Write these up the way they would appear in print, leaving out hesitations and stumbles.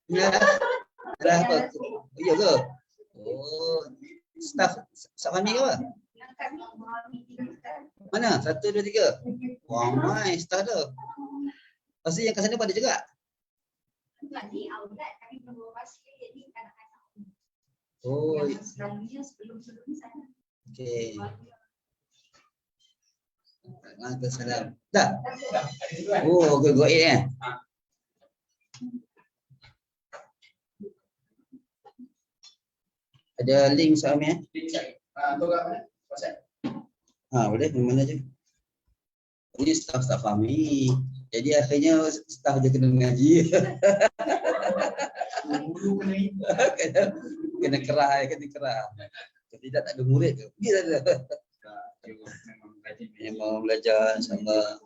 Ya. Dah apa? Ya ke? Oh, staff kami ke apa? Mana? 1, 2, 3. Wah, mai staff tu. Pasti yang kat sana pada juga. Oh, okey. Waalaikumsalam. Dah. Oh, go eh. Ada link soalnya. Boleh mana je. Ini staff kami. Jadi akhirnya staff je kena mengaji. kena kerah. Kalau tidak tak ada murid ke? Pergi tak ada. Memang belajar sama.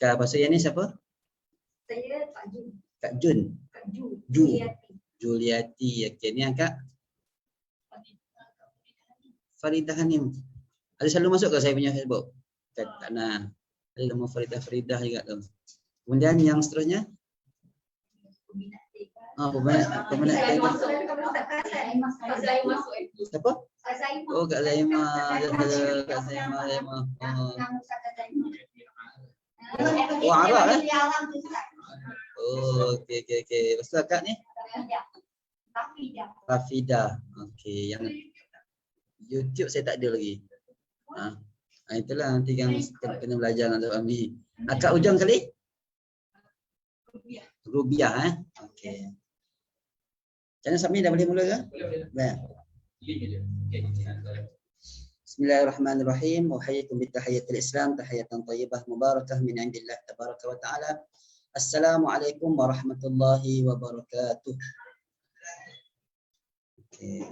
Kak pasal yang ni siapa? Saya Kak Jun. Kak Jun. Juliati. Okey, ni Kak Faridah Hanim. Ada selalu masuk ke saya punya Facebook? Tak nak. Ada nama Faridah juga tu. Kemudian yang seterusnya? Peminat tengok. Siapa? Oh, Kak Zaima. Kak Zaima. Oh, Arab eh? Oh, okey. Ustaz Kak ni? Rafidah. Okey, yang YouTube saya tak ada lagi. Itulah nanti kan kena belajar untuk kami. Kak Ujang kali? Rubiah eh. Okey. Macam mana Sami dah boleh mula ke? Boleh. Bismillahirrahmanirrahim. Wa hayyakum bi tahiyyatil Islam, tahiyatan thayyibah mubarakah min indillah tabaraka wa taala. Assalamualaikum warahmatullahi wabarakatuh. Okay.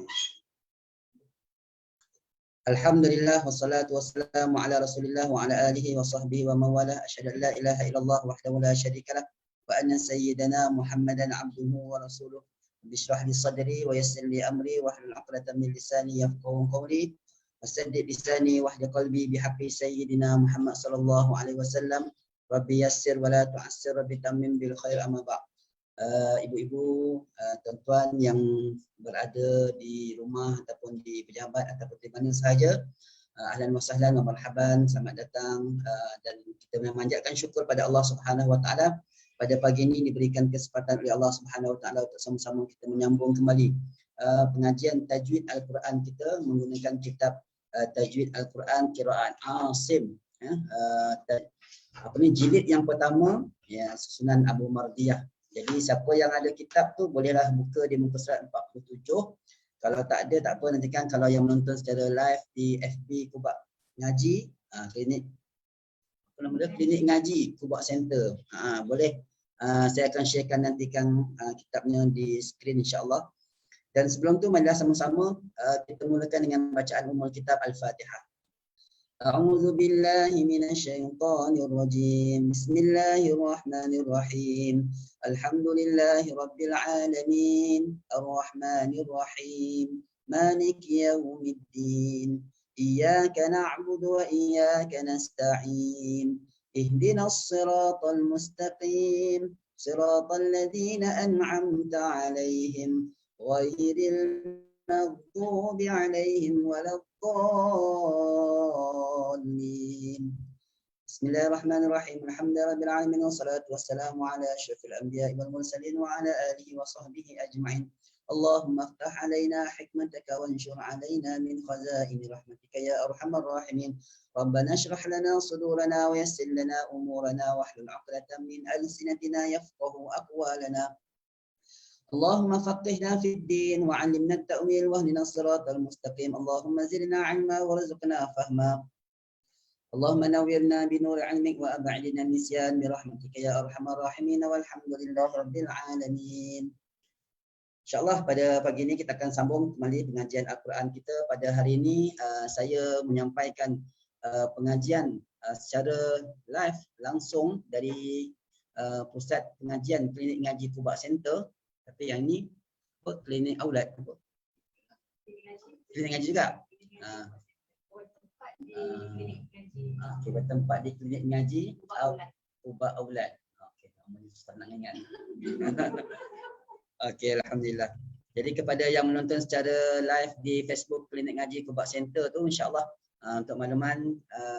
Alhamdulillah wassalatu wassalamu ala Rasulillah wa ala alihi wa sahbihi wa mawala. Asyhadu an la ilaha illallah wahdahu la syarika lah wa anna sayyidana Muhammadan abduhu wa rasuluh. Bishrah li sadri wa yassir li amri wa hlul 'uqdatam min lisani yafqahu qawli. Wasaddid lisani wahdi qalbi bihaqqi sayyidina Muhammad sallallahu alaihi wasallam. Rabbi yassir wa la tu'assir, rabbi tammim bil khair, amma ba'd. Ibu-ibu, tuan-tuan yang berada di rumah ataupun di pejabat ataupun di mana sahaja, ahlan wa sahlan wa marhaban, selamat datang, dan kita memanjatkan syukur pada Allah Subhanahu wa taala pada pagi ini diberikan kesempatan oleh Allah Subhanahu wa taala untuk sama-sama kita menyambung kembali pengajian tajwid Al-Quran kita menggunakan kitab tajwid Al-Quran qiraat Asim, jilid yang pertama, ya, susunan Abu Mardiyah. Jadi siapa yang ada kitab tu bolehlah buka di muka surat 47. Kalau tak ada tak apa, nanti kan kalau yang menonton secara live di FB Kubak Ngaji, klinik apa nama dia, klinik ngaji Kubak Center, boleh, saya akan sharekan nantikan kitabnya di skrin insya-Allah. Dan sebelum tu marilah sama-sama kita mulakan dengan bacaan umul kitab Al-Fatihah. A'udzu billahi minasyaitonir rajim. Bismillahirrahmanirrahim. Alhamdulillahi rabbil alamin. Arrahmanir rahim. Maliki yaumiddin. Iyyaka na'budu wa iyyaka nasta'in. Ihdinas siratal mustaqim. Siratal ladzina an'amta 'alaihim ghairil maghdubi 'alaihim waladdallin. Bismillahirrahmanirrahim. Alhamdulillahirabbil alamin wassalatu wassalamu ala asyrafil anbiya'i wal mursalin wa ala alihi wa sahbihi ajma'in. Allahumma iftah 'alaina hikmataka wanshur 'alaina min khazaini rahmatika ya arhamar rahimin. Rabbana shrah lana sudurana wa yassir lana umurana wahlul 'uqdatam min alsinatina yafqahu aqwalana. Allahumma faqihna fid din wa 'allimna at-ta'wil wa ihdina as-siratal mustaqim. Allahumma zidna 'ilma warzuqna fahma. Allahumma nawwirna bi nuri 'ilmik wa ab'idna an-nisyan bi rahmatika ya arhamar rahimin walhamdulillahi rabbil alamin. InsyaAllah pada pagi ini kita akan sambung kembali pengajian Al-Quran kita. Pada hari ini saya menyampaikan pengajian secara live langsung dari pusat pengajian klinik ngaji Kubak Center. Tapi yang ini klinik Aulad. Klinik ngaji juga. Di klinik ngaji. Okey, bertempat di klinik ngaji Ubat Aulad. Ubat Aulad. Okey, nama dia susah nak ingat. Okey, alhamdulillah. Jadi kepada yang menonton secara live di Facebook Klinik Ngaji Kubat Center tu, insya-Allah untuk makluman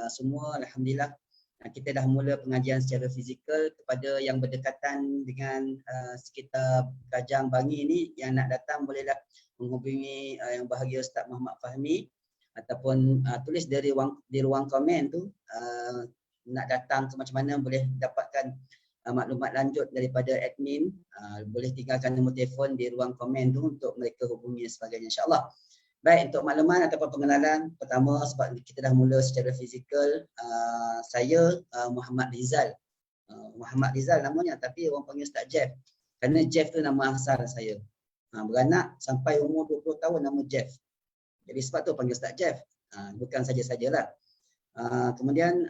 semua, alhamdulillah kita dah mula pengajian secara fizikal. Kepada yang berdekatan dengan sekitar Kajang Bangi ni yang nak datang, bolehlah menghubungi Yang Bahagia Ustaz Muhammad Fahmi ataupun tulis dari ruang komen tu, nak datang ke macam mana, boleh dapatkan maklumat lanjut daripada admin. Boleh tinggalkan nombor telefon di ruang komen tu untuk mereka hubungi dan sebagainya, insya-Allah. Baik, untuk makluman ataupun pengenalan pertama, sebab kita dah mula secara fizikal, saya Muhammad Rizal. Muhammad Rizal namanya, tapi orang panggil Ustaz Jeff. Kerana Jeff tu nama asal saya. Beranak sampai umur 20 tahun nama Jeff. Jadi sebab tu panggil Ustaz Jeff. Bukan saja-sajalah. Kemudian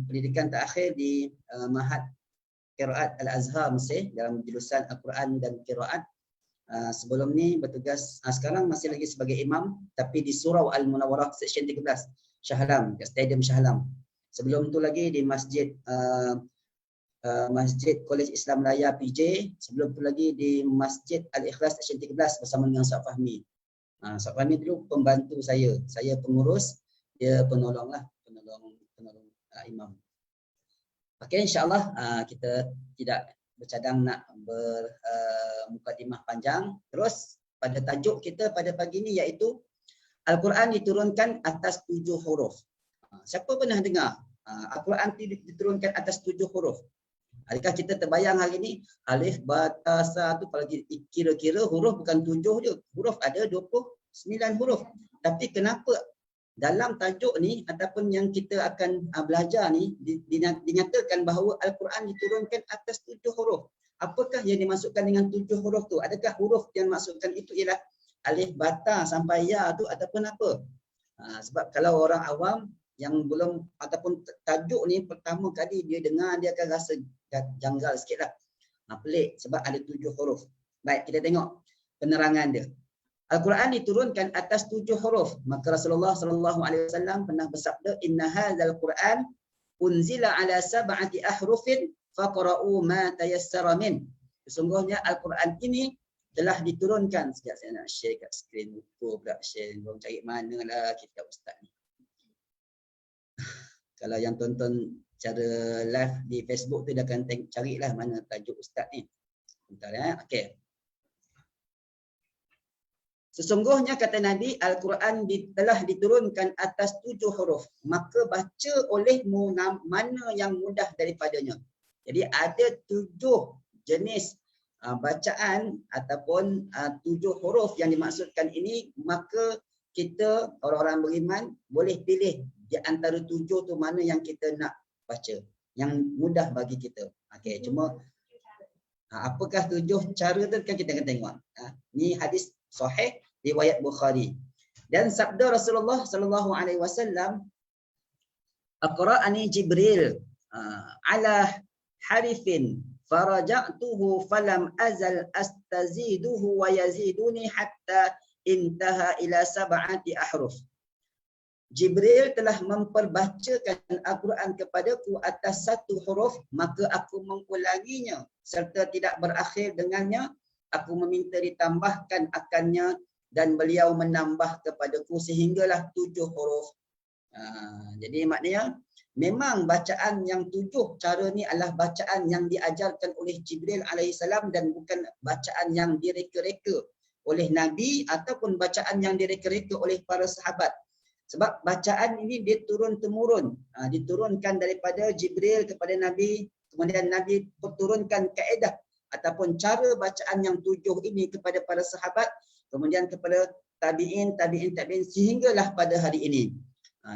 pendidikan terakhir di Mahad Qiraat Al-Azhar Mesir dalam jurusan Al-Quran dan Qiraat. Sebelum ni bertugas, sekarang masih lagi sebagai imam, tapi di Surau Al-Munawwarah Seksyen 13 Shah Alam, Stadium Shah Alam. Sebelum tu lagi di Masjid Kolej Islam Raya PJ. Sebelum tu lagi di Masjid Al-Ikhlas Seksyen 13 bersama dengan Ustaz Fahmi. Ustaz Fahmi dulu pembantu saya pengurus, dia penolong imam. Okey, insya-Allah kita tidak bercadang nak bermukadimah panjang. Terus pada tajuk kita pada pagi ni iaitu Al-Quran diturunkan atas 7 huruf. Siapa pernah dengar Al-Quran diturunkan atas 7 huruf? Adakah kita terbayang hari ni alif, ba, ta, sa tu kalau kira-kira huruf bukan 7 je. Huruf ada 29 huruf. Tapi kenapa dalam tajuk ni ataupun yang kita akan belajar ni dinyatakan bahawa Al-Quran diturunkan atas 7 huruf. Apakah yang dimaksudkan dengan 7 huruf tu? Adakah huruf yang dimaksudkan itu ialah alif, bata sampai ya tu ataupun apa? Sebab kalau orang awam yang belum ataupun tajuk ni pertama kali dia dengar, dia akan rasa janggal sikitlah. Pelik sebab ada 7 huruf. Baik, kita tengok penerangan dia. Al-Quran diturunkan atas 7 huruf. Maka Rasulullah sallallahu alaihi wasallam pernah bersabda, "Inna hadzal Quran unzila ala sab'ati ahrufin faqra'u ma tayassara min." Sesungguhnya Al-Quran ini telah diturunkan. Sekejap saya nak share kat skrin buku pula share. Orang cari manalah kitab ustaz ni. Kalau yang tonton cara live di Facebook tu dia akan carilah mana tajuk ustaz ni. Bentar ya. Okey. Sesungguhnya kata Nabi, Al-Quran telah diturunkan atas 7 huruf. Maka baca olehmu mana yang mudah daripadanya. Jadi ada 7 jenis bacaan ataupun 7 huruf yang dimaksudkan ini. Maka kita orang-orang beriman boleh pilih di antara 7 tu mana yang kita nak baca. Yang mudah bagi kita. Okey, cuma apakah 7 cara tu kan kita akan tengok. Ni hadis sahih riwayat Bukhari. Dan sabda Rasulullah sallallahu alaihi wasallam, "Aqra'ani Jibril ala harifin faraja'tuhu falam azal astaziduhu wa yaziduni hatta intaha ila sab'ati ahruf." Jibril telah memperbacakan Al-Quran kepadaku atas 1 huruf, maka aku mengulanginya serta tidak berakhir dengannya. Aku meminta ditambahkan akannya dan beliau menambah kepadaku sehinggalah 7 huruf. Jadi maknanya memang bacaan yang 7 cara ni adalah bacaan yang diajarkan oleh Jibril alaihissalam dan bukan bacaan yang direka-reka oleh Nabi ataupun bacaan yang direka-reka oleh para sahabat. Sebab bacaan ini dia turun-temurun. Diturunkan daripada Jibril kepada Nabi, kemudian Nabi turunkan kaedah ataupun cara bacaan yang 7 ini kepada para sahabat, kemudian kepada tabi'in sehinggalah pada hari ini.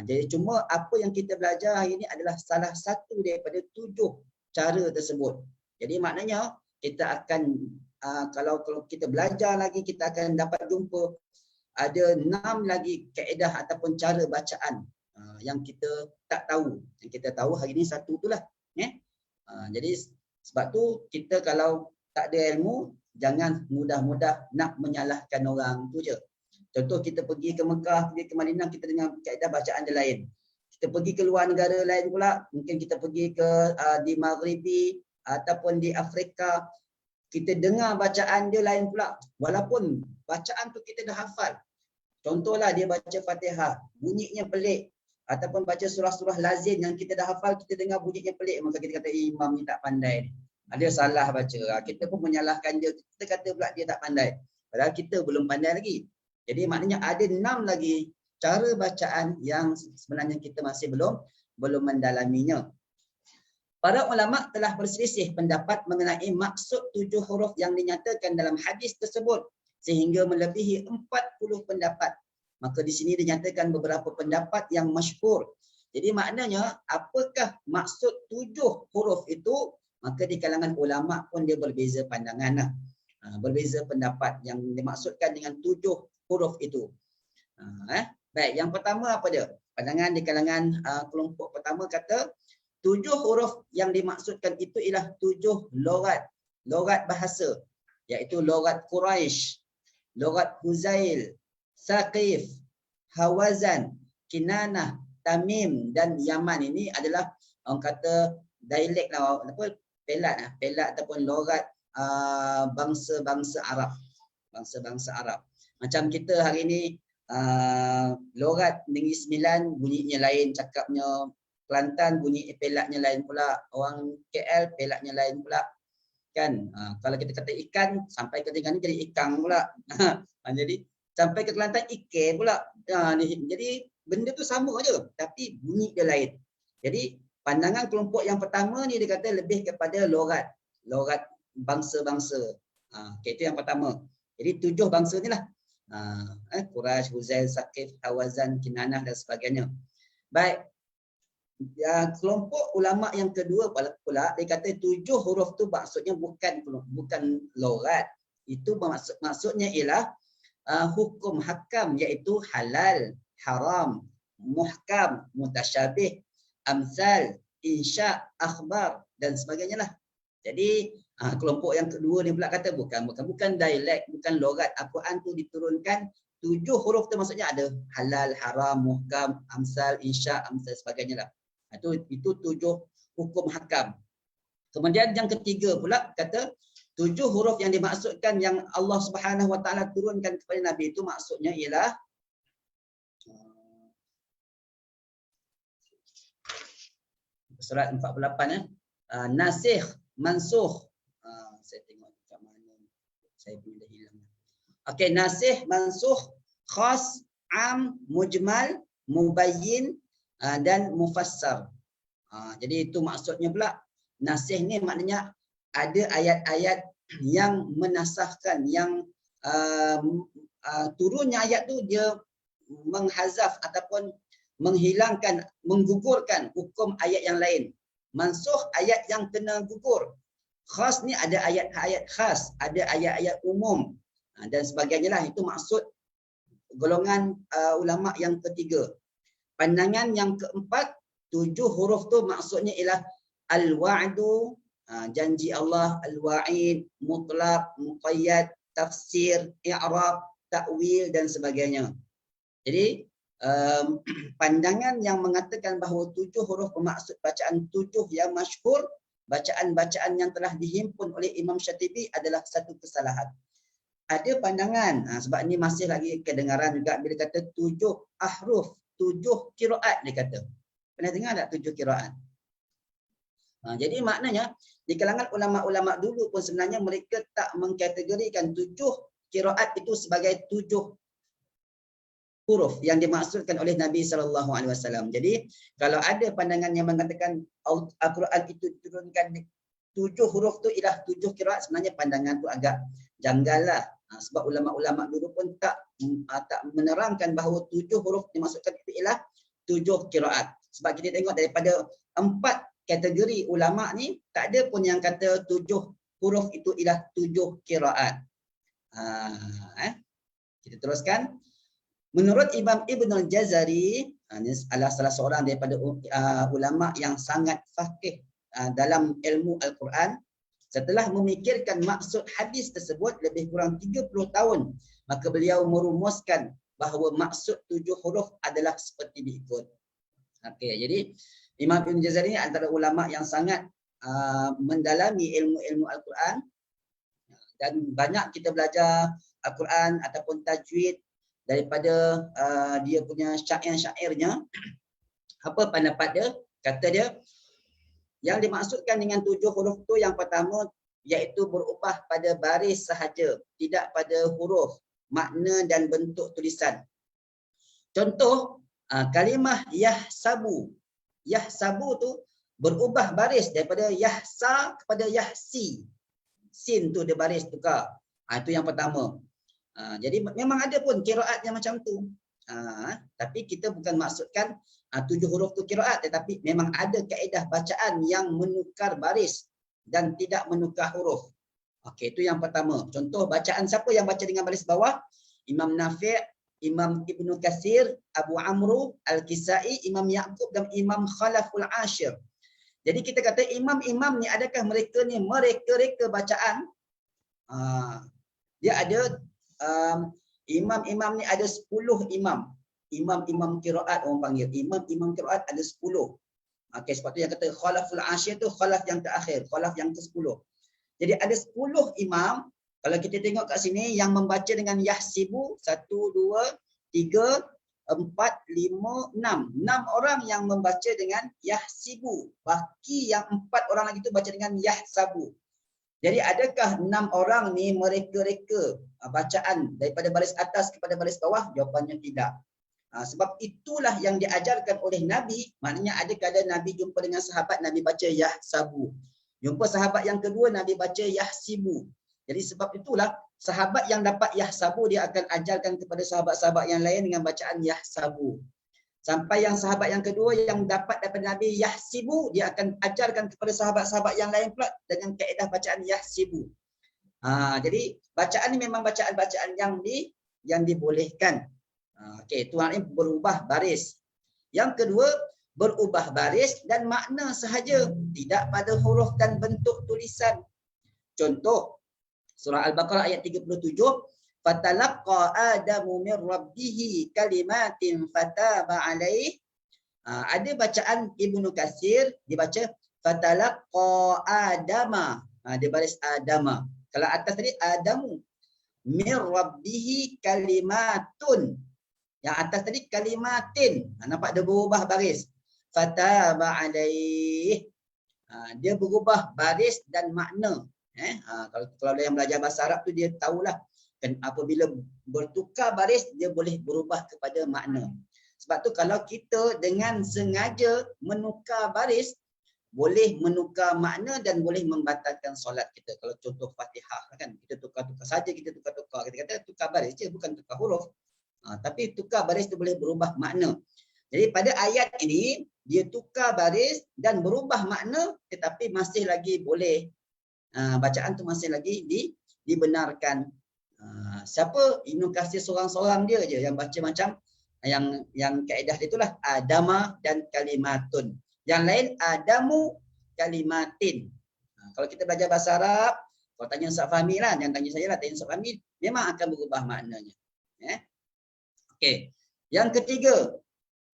Jadi cuma apa yang kita belajar hari ini adalah salah satu daripada 7 cara tersebut. Jadi maknanya kita akan kalau kita belajar lagi, kita akan dapat jumpa ada 6 lagi kaedah ataupun cara bacaan yang kita tak tahu. Yang kita tahu hari ini 1 itulah. Jadi sebab tu kita kalau tak ada ilmu, jangan mudah-mudah nak menyalahkan orang tu je. Contoh kita pergi ke Mekah, pergi ke Madinah, kita dengar kaedah bacaan dia lain. kita pergi ke luar negara lain pula, mungkin kita pergi ke di Maghribi ataupun di Afrika, kita dengar bacaan dia lain pula. Walaupun bacaan tu kita dah hafal. Contohlah dia baca Fatihah, bunyinya pelik. Ataupun baca surah-surah lazim yang kita dah hafal, kita dengar bunyinya pelik. Maka kita kata imam ni tak pandai. Dia salah baca. Kita pun menyalahkan dia. Kita kata pula dia tak pandai. Padahal kita belum pandai lagi. Jadi maknanya ada 6 lagi cara bacaan yang sebenarnya kita masih belum mendalaminya. Para ulama telah berselisih pendapat mengenai maksud 7 huruf yang dinyatakan dalam hadis tersebut sehingga melebihi 40 pendapat. Maka di sini dinyatakan beberapa pendapat yang masyhur. Jadi maknanya apakah maksud 7 huruf itu? Maka di kalangan ulama pun dia berbeza pandangan. Berbeza pendapat yang dimaksudkan dengan 7 huruf itu. Baik, yang pertama apa dia? Pandangan di kalangan kelompok pertama kata 7 huruf yang dimaksudkan itu ialah 7 logat bahasa, iaitu logat Quraisy, logat Huzail, Saqif, Hawazan, Kinanah, Tamim dan Yaman. Ini adalah orang kata dialek lah, apa, pelat ataupun logat bangsa-bangsa Arab. Bangsa-bangsa Arab. Macam kita hari ni logat Negeri Sembilan bunyinya lain, cakapnya Kelantan bunyi pelatnya lain pula, orang KL pelatnya lain pula. Kan? Kalau kita kata ikan sampai ke Terengganu jadi ikang pula. Jadi sampai ke Kelantan ikan pula. Jadi benda tu sama aja tapi bunyi dia lain. Jadi pandangan kelompok yang pertama ni dia kata lebih kepada logat bangsa-bangsa. Itu yang pertama. Jadi 7 bangsa ni lah. Quraisy, Huzail, Saqif, Hawazan, Kinanah dan sebagainya. Baik. Kelompok ulama yang kedua pula dia kata 7 huruf tu maksudnya bukan logat. Itu maksudnya ialah hukum hakam, iaitu halal, haram, muhkam, mutasyabih, amsal, insya, akhbar dan sebagainya lah. Jadi kelompok yang kedua ni pula kata bukan dialek, bukan logat. Al-Quran tu diturunkan 7 huruf tu maksudnya ada halal, haram, muhkam, amsal, insya, amsal sebagainya lah. Itu 7 hukum hakam. Kemudian yang ketiga pula kata 7 huruf yang dimaksudkan yang Allah Subhanahu Wa Taala turunkan kepada Nabi itu maksudnya ialah surat 48 nasikh, mansukh. Saya tengok kat mana. Saya pun dah hilang. Okey, nasikh, mansukh, khas, am, mujmal, mubayyin dan mufassar. Jadi itu maksudnya pula. Nasikh ni maknanya ada ayat-ayat yang menasahkan, yang turunnya ayat tu dia menghazaf ataupun menghilangkan, menggugurkan hukum ayat yang lain. Mansukh ayat yang kena gugur. Khas ni ada ayat-ayat khas, ada ayat-ayat umum dan sebagainya lah. Itu maksud golongan ulama yang ketiga. Pandangan yang keempat, 7 huruf tu maksudnya ialah al-wa'du, janji Allah, al-wa'id, mutlaq, muqayyad, tafsir, i'rab, ta'wil dan sebagainya. Jadi pandangan yang mengatakan bahawa 7 huruf bermaksud bacaan 7 yang masyhur, bacaan-bacaan yang telah dihimpun oleh Imam Syatibi adalah satu kesalahan. Ada pandangan, sebab ini masih lagi kedengaran juga bila kata 7 ahruf, 7 qiraat dia kata. Pernah dengar tak 7 qiraat? Jadi maknanya di kalangan ulama-ulama dulu pun sebenarnya mereka tak mengkategorikan 7 qiraat itu sebagai 7 huruf yang dimaksudkan oleh Nabi SAW. Jadi kalau ada pandangan yang mengatakan Al-Quran itu diturunkan 7 huruf tu ialah 7 qiraat, sebenarnya pandangan tu agak janggal lah. Sebab ulama-ulama dulu pun tak menerangkan bahawa 7 huruf dimaksudkan itu ialah 7 qiraat. Sebab kita tengok daripada 4 kategori ulama ni tak ada pun yang kata 7 huruf itu ialah 7 qiraat. Kita teruskan. Menurut Imam Ibn al-Jazari, ini adalah salah seorang daripada ulama yang sangat faqih dalam ilmu Al-Quran, setelah memikirkan maksud hadis tersebut lebih kurang 30 tahun, maka beliau merumuskan bahawa maksud 7 huruf adalah seperti berikut. Okey, jadi Imam Ibn Jazari ni antara ulama yang sangat mendalami ilmu-ilmu Al-Quran, dan banyak kita belajar Al-Quran ataupun tajwid daripada dia punya syair-syairnya. Apa pendapat dia? Kata dia, yang dimaksudkan dengan 7 huruf tu yang pertama iaitu berubah pada baris sahaja, tidak pada huruf, makna dan bentuk tulisan. Contoh, kalimah yahsabu. Yahsabu tu berubah baris daripada yahsa kepada yahsi. Sin tu dia baris tukar. Itu yang pertama. Jadi memang ada pun qiraat yang macam tu. Tapi kita bukan maksudkan 7 huruf tu qiraat, tetapi memang ada kaedah bacaan yang menukar baris dan tidak menukar huruf. Okey, itu yang pertama. Contoh bacaan siapa yang baca dengan baris bawah? Imam Nafi', Imam Ibnu Katsir, Abu Amru, Al-Kisai, Imam Ya'qub dan Imam Khalaful Ashir. Jadi kita kata imam-imam ni, adakah mereka ni mereka-reka bacaan? Dia ada imam-imam ni ada 10 imam. Imam-imam qiraat orang panggil. Imam-imam qiraat ada 10. Okey, sebab tu yang kata Khalaful Ashir tu khalaf yang terakhir, khalaf yang ke-10. Jadi ada 10 imam. Kalau kita tengok kat sini yang membaca dengan yahsibu 1 2 3 4 5 6. 6 orang yang membaca dengan yahsibu. Baki yang 4 orang lagi tu baca dengan yahsabu. Jadi adakah 6 orang ni mereka-reka bacaan daripada baris atas kepada baris bawah? Jawapannya tidak. Sebab itulah yang diajarkan oleh Nabi. Maknanya ada kadang Nabi jumpa dengan sahabat, Nabi baca yahsabu. Jumpa sahabat yang kedua, Nabi baca yahsibu. Jadi sebab itulah sahabat yang dapat yahsabu, dia akan ajarkan kepada sahabat-sahabat yang lain dengan bacaan yahsabu. Sampai yang sahabat yang kedua yang dapat daripada Nabi yahsibu, dia akan ajarkan kepada sahabat-sahabat yang lain pula dengan kaedah bacaan yahsibu. Jadi bacaan ni memang bacaan-bacaan yang dibolehkan. Okey, itu maknanya berubah baris. Yang kedua, berubah baris dan makna sahaja, tidak pada huruf dan bentuk tulisan. Contoh, surah Al-Baqarah ayat 37, fatalaqqa Adamu min rabbih kalimatin fataba alaih. Ada bacaan Ibnu Katsir dibaca fatalaqqa Adama. Dia baris Adama. Kalau atas tadi Adamu min rabbih kalimatun. Yang atas tadi kalimatin. Nampak dia berubah baris. Fataba alaih. Dia berubah baris dan makna. Kalau yang belajar bahasa Arab tu dia tahulah, kan apabila bertukar baris dia boleh berubah kepada makna. Sebab tu kalau kita dengan sengaja menukar baris, boleh menukar makna dan boleh membatalkan solat kita. Kalau contoh Fatihah kan, kita tukar-tukar saja, kita tukar-tukar. Kita kata tukar baris je, bukan tukar huruf. Tapi tukar baris tu boleh berubah makna. Jadi pada ayat ini dia tukar baris dan berubah makna, tetapi masih lagi boleh. Bacaan tu masih lagi dibenarkan. Siapa? Ibnu Katsir seorang-seorang dia je yang baca macam yang kaedah dia itulah Adama dan kalimatun. Yang lain Adamu kalimatin. Kalau kita belajar bahasa Arab, kalau tanya Ustaz Fahmi lah, jangan tanya saya lah, tanya Ustaz Fahmi, memang akan berubah maknanya. Okey. Yang ketiga,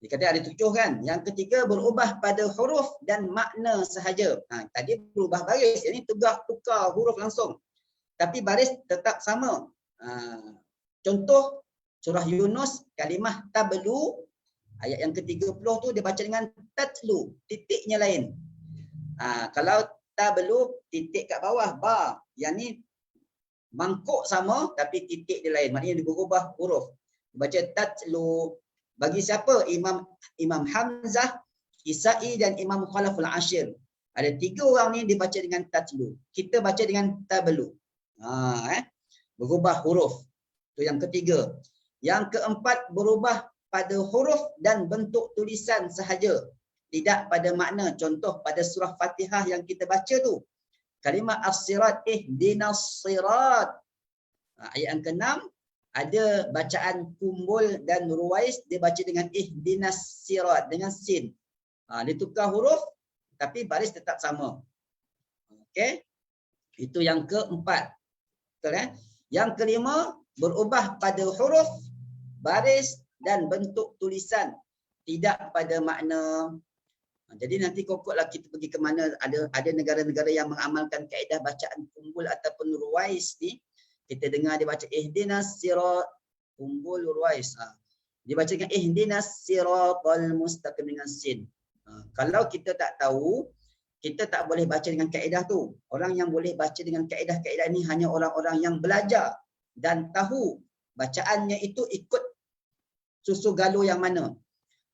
dia kata ada 7 kan. Yang ketiga berubah pada huruf dan makna sahaja. Tadi berubah baris, ini tukar huruf langsung. Tapi baris tetap sama. Contoh surah Yunus, kalimah tablu, ayat yang ke-30 tu dia baca dengan tatlu, titiknya lain. Kalau tablu titik kat bawah ba, yang ni mangkuk sama tapi titik dia lain. Maknanya dia berubah huruf. Baca tatlu. Bagi siapa? Imam Hamzah, Kisai dan Imam Khalaful Ashir. Ada 3 orang ni dibaca dengan tatlu. Kita baca dengan tablu. Berubah huruf. Itu yang ketiga. Yang keempat, berubah pada huruf dan bentuk tulisan sahaja, tidak pada makna. Contoh pada surah Fatihah yang kita baca tu, kalimah as-sirat, ihdinas sirat. Ayat yang ke-6 ada bacaan Kumbul dan Ruwais, dia baca dengan ihdinas sirat dengan sin. Dia tukar huruf tapi baris tetap sama. Okey. Itu yang keempat. Betul. Yang kelima, berubah pada huruf, baris dan bentuk tulisan. tidak pada makna. Jadi nanti kokoklah kita pergi ke mana, ada negara-negara yang mengamalkan kaedah bacaan kumbul ataupun ruwais ni. Kita dengar dia baca ihdinas sirat kumbul ruwais. Dia baca dengan ihdinas siratal mustaqim dengan sin. Kalau kita tak tahu, kita tak boleh baca dengan kaedah tu. Orang yang boleh baca dengan kaedah-kaedah ni hanya orang-orang yang belajar dan tahu bacaannya itu ikut susu galuh yang mana.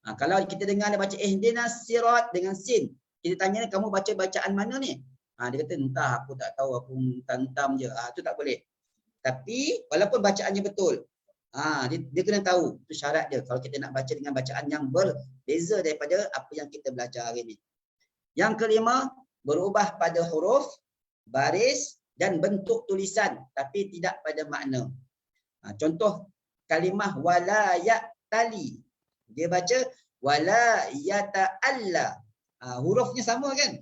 Kalau kita dengar dia baca ihdinas sirat dengan sin, kita tanya kamu baca bacaan mana ni? Dia kata entah, aku tak tahu, aku tantam je. Itu tak boleh. Tapi walaupun bacaannya betul, dia kena tahu. Itu syarat dia kalau kita nak baca dengan bacaan yang berbeza daripada apa yang kita belajar hari ni. Yang kelima, berubah pada huruf, baris dan bentuk tulisan tapi tidak pada makna. Contoh kalimah wala ya'tali. Dia baca wala yata'alla. Hurufnya sama kan?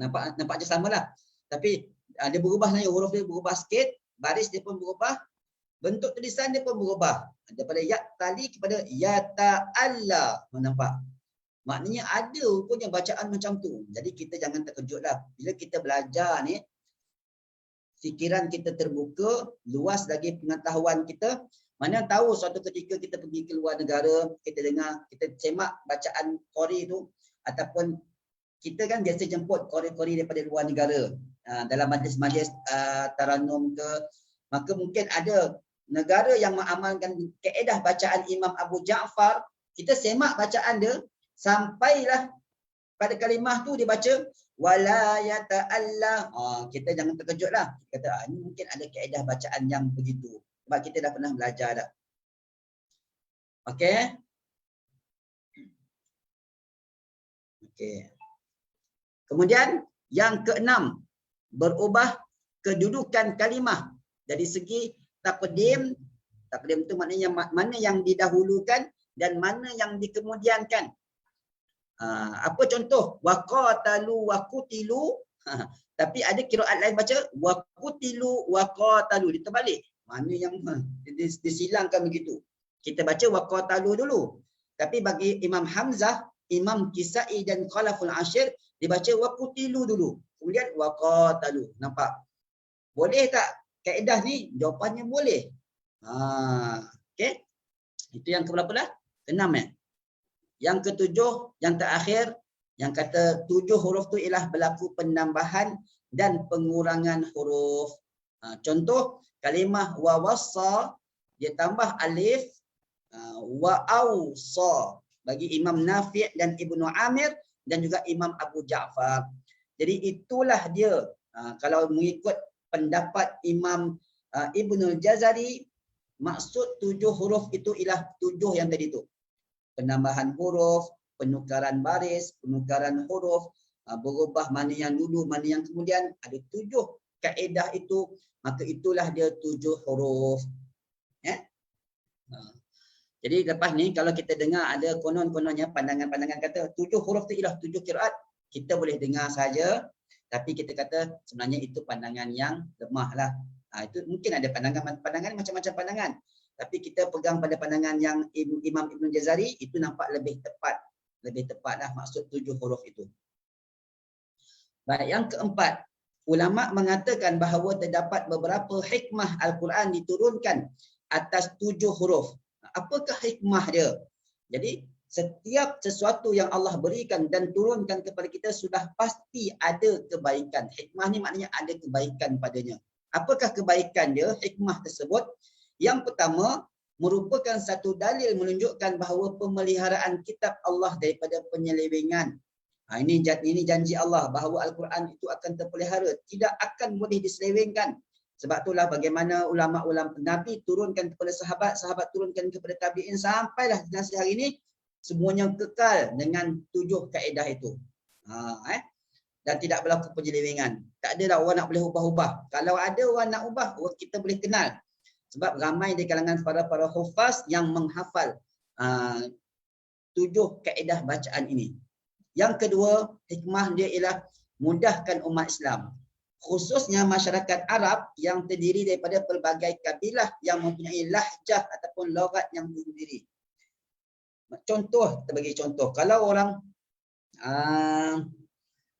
Nampak je samalah. Tapi dia berubah saja, huruf dia berubah sikit, baris dia pun berubah, bentuk tulisan dia pun berubah. Daripada ya'tali kepada yata'alla. Nampak? Maknanya ada punya bacaan macam tu. Jadi kita jangan terkejutlah. Bila kita belajar ni, fikiran kita terbuka, luas lagi pengetahuan kita. Mana tahu suatu ketika kita pergi ke luar negara, kita dengar, kita semak bacaan qori tu, ataupun kita kan biasa jemput qori-qori daripada luar negara dalam majlis-majlis taranum ke, maka mungkin ada negara yang mengamalkan kaedah bacaan Imam Abu Ja'far, kita semak bacaan dia sampailah pada kalimah tu dia baca wala yata'alla. Kita jangan terkejutlah. Kita kata ini mungkin ada kaedah bacaan yang begitu. Sebab kita dah pernah belajar dah. Okey. Okey. Kemudian yang keenam, berubah kedudukan kalimah dari segi taqdim. Taqdim itu maknanya mana yang didahulukan dan mana yang dikemudiankan. Apa contoh? Waqatalu waqutilu. Tapi ada qiraat lain baca waqutilu waqatalu. Dia terbalik. Mana yang disilangkan begitu. Kita baca waqatalu dulu. Tapi bagi Imam Hamzah, Imam Kisai dan Khalaful Ashir, dibaca waqutilu dulu. Kemudian waqatalu. Nampak? Boleh tak kaedah ni? Jawapannya boleh. Okey. Itu yang keberapa dah? Keenam ya. Yang ketujuh, yang terakhir, yang kata 7 huruf tu ialah berlaku penambahan dan pengurangan huruf. Contoh kalimah wa wassa, dia tambah alif, wa awsa bagi Imam Nafi' dan Ibnu Amir dan juga Imam Abu Ja'far. Jadi itulah dia. Kalau mengikut pendapat Imam Ibnul Jazari, maksud 7 huruf itu ialah 7 yang tadi tu. Penambahan huruf, penukaran baris, penukaran huruf, berubah mana yang dulu, mana yang kemudian. Ada 7 kaedah itu, maka itulah dia 7 huruf. Ya? Jadi lepas ni kalau kita dengar ada konon-kononnya pandangan-pandangan kata 7 huruf tu ialah 7 qiraat, kita boleh dengar saja, tapi kita kata sebenarnya itu pandangan yang lemah lah. Itu mungkin ada pandangan macam-macam pandangan. Tapi kita pegang pada pandangan yang Imam Ibn Jazari, itu nampak lebih tepat. Lebih tepatlah maksud 7 huruf itu. Baik, yang keempat, ulama mengatakan bahawa terdapat beberapa hikmah Al-Quran diturunkan atas 7 huruf. Apakah hikmah dia? Jadi setiap sesuatu yang Allah berikan dan turunkan kepada kita sudah pasti ada kebaikan. Hikmah ni maknanya ada kebaikan padanya. Apakah kebaikan dia? Hikmah tersebut. Yang pertama, merupakan satu dalil menunjukkan bahawa pemeliharaan kitab Allah daripada penyelewengan. Ini janji Allah bahawa Al-Quran itu akan terpelihara, tidak akan boleh diselewengkan. Sebab itulah bagaimana ulama-ulama Nabi turunkan kepada sahabat, sahabat turunkan kepada tabi'in, sampailah generasi hari ini semuanya kekal dengan 7 kaedah itu. Dan tidak berlaku penyelewengan. Tak ada dah orang nak boleh ubah-ubah. Kalau ada orang nak ubah, kita boleh kenal. Sebab ramai di kalangan para hufaz yang menghafal 7 kaedah bacaan ini. Yang kedua, hikmah dia ialah mudahkan umat Islam. Khususnya masyarakat Arab yang terdiri daripada pelbagai kabilah yang mempunyai lahjah ataupun logat yang sendiri. Contoh, kita bagi contoh. Kalau orang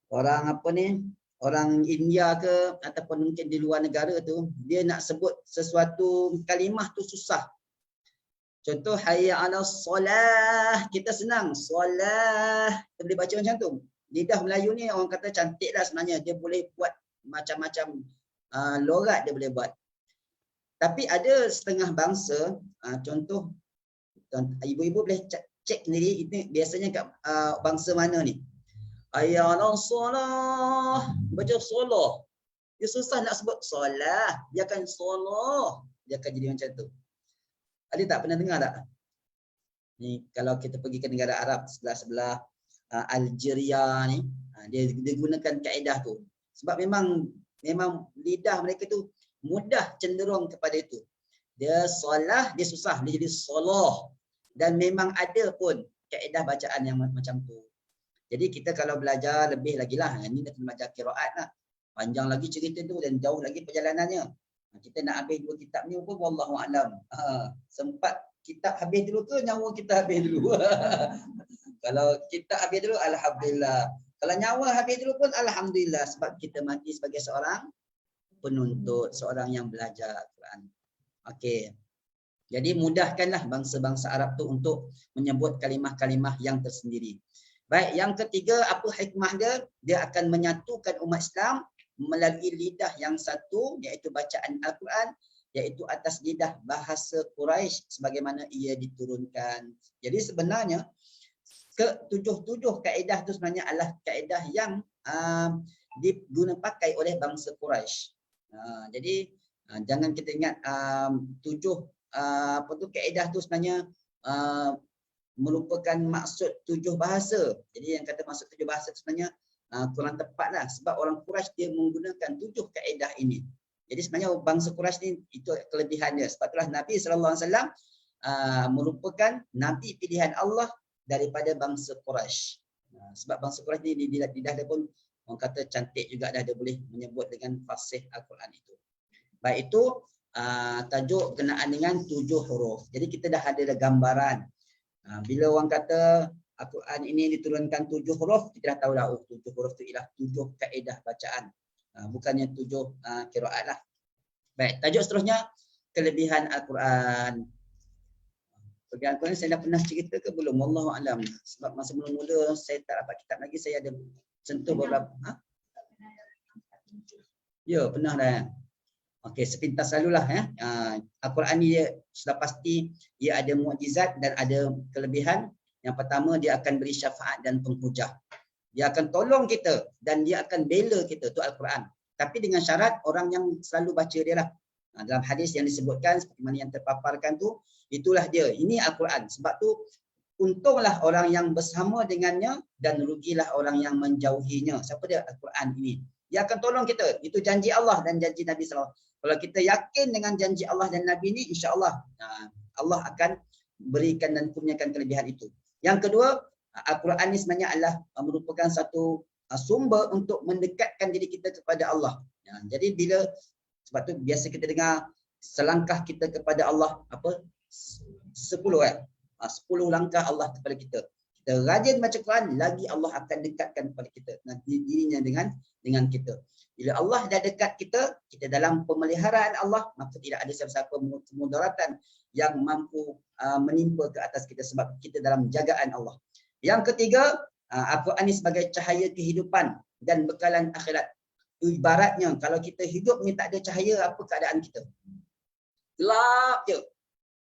orang apa ni, orang India ke ataupun mungkin di luar negara tu, dia nak sebut sesuatu kalimah tu susah. Contoh hayya 'alas solah, kita senang solah, kita boleh baca macam tu. Lidah Melayu ni orang kata cantik lah sebenarnya, dia boleh buat macam-macam logat dia boleh buat. Tapi ada setengah bangsa, contoh ibu-ibu boleh cek sendiri ini biasanya kat bangsa mana ni. Hayya 'alas solah, baca solah. Dia susah nak sebut solah, dia akan solah, dia akan jadi macam tu. Ada tak pernah dengar tak? Ni kalau kita pergi ke negara Arab sebelah-sebelah Algeria ni, dia gunakan kaedah tu. Sebab memang lidah mereka tu mudah cenderung kepada itu. Dia solah, dia susah, dia jadi solah. Dan memang ada pun kaedah bacaan yang macam tu. Jadi kita kalau belajar lebih lagi lah, ini dah belajar qiraat lah. Panjang lagi cerita tu dan jauh lagi perjalanannya. Kita nak habis 2 kitab ni pun wallahu alam. Sempat kitab habis dulu ke nyawa kita habis dulu? Kalau kitab habis dulu alhamdulillah. Kalau nyawa habis dulu pun alhamdulillah sebab kita mati sebagai seorang penuntut, seorang yang belajar Al-Quran. Okey. Jadi mudahkanlah bangsa-bangsa Arab tu untuk menyebut kalimah-kalimah yang tersendiri. Baik, yang ketiga apa hikmah dia? Dia akan menyatukan umat Islam melalui lidah yang satu iaitu bacaan Al-Quran, iaitu atas lidah bahasa Quraisy sebagaimana ia diturunkan. Jadi sebenarnya ke-7 kaedah tu sebenarnya adalah kaedah yang digunakan pakai oleh bangsa Quraisy. Jadi jangan kita ingat 7 kaedah tu sebenarnya merupakan maksud 7 bahasa. Jadi yang kata maksud 7 bahasa sebenarnya kurang tepatlah sebab orang Quraisy dia menggunakan 7 kaedah ini. Jadi sebenarnya bangsa Quraisy ni itu kelebihan dia. Sebab itulah Nabi SAW merupakan nabi pilihan Allah daripada bangsa Quraisy. Sebab bangsa Quraisy ni di lidah dia pun orang kata cantik juga dah, dia boleh menyebut dengan fasih Al-Quran itu. Baik itu tajuk kenaan dengan 7 huruf. Jadi kita dah ada gambaran. Bila orang kata Al-Quran ini diturunkan 7 huruf, kita dah tahu dah 7 huruf itu ialah 7 kaedah bacaan. Bukannya 7 qiraat lah. Baik, tajuk seterusnya kelebihan Al-Quran. Kelebihan Al-Quran saya dah pernah cerita ke belum? Wallahu alam. Sebab masa mula-mula saya tak dapat kitab lagi, saya ada sentuh beberapa. Ya, pernah dah. Okey, sepintas lalulah ya. Al-Quran ni dia sudah pasti dia ada mukjizat dan ada kelebihan. Yang pertama, dia akan beri syafaat dan penghujah. Dia akan tolong kita dan dia akan bela kita, tu Al-Quran. Tapi dengan syarat orang yang selalu baca dia lah. Dalam hadis yang disebutkan seperti mana yang terpaparkan tu, itulah dia. Ini Al-Quran. Sebab tu untunglah orang yang bersama dengannya dan rugilah orang yang menjauhinya. Siapa dia? Al-Quran ini. Dia akan tolong kita. Itu janji Allah dan janji Nabi SAW. Kalau kita yakin dengan janji Allah dan Nabi ini, insya-Allah Allah akan berikan dan kurniakan kelebihan itu. Yang kedua, Al-Quran ini sebenarnya adalah merupakan satu sumber untuk mendekatkan diri kita kepada Allah. Jadi bila, sebab tu biasa kita dengar selangkah kita kepada Allah, 10 langkah Allah kepada kita. Kita rajin baca Quran, lagi Allah akan dekatkan kepada kita, dirinya dengan kita. Bila Allah dah dekat kita, kita dalam pemeliharaan Allah, maka tidak ada siapa-siapa kemudaratan yang mampu menimpa ke atas kita sebab kita dalam jagaan Allah. Yang ketiga, Al-Quran ini sebagai cahaya kehidupan dan bekalan akhirat. Ibaratnya kalau kita hidup ni tak ada cahaya, apa keadaan kita? Gelap je.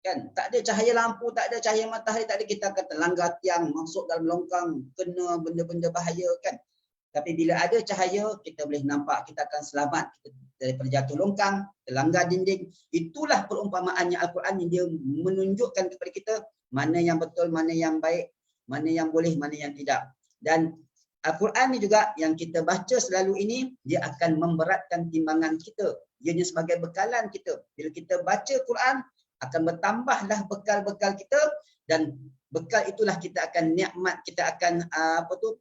Kan? Tak ada cahaya lampu, tak ada cahaya matahari, tak ada, kita akan terlanggar tiang, masuk dalam longkang, kena benda-benda bahaya kan. Tapi bila ada cahaya, kita boleh nampak, kita akan selamat daripada jatuh longkang, terlanggar dinding. Itulah perumpamaannya Al-Quran ini, dia menunjukkan kepada kita mana yang betul, mana yang baik, mana yang boleh, mana yang tidak. Dan Al-Quran ini juga yang kita baca selalu ini, dia akan memberatkan timbangan kita. Ianya sebagai bekalan kita. Bila kita baca Quran, akan bertambahlah bekal-bekal kita dan bekal itulah kita akan nikmat, kita akan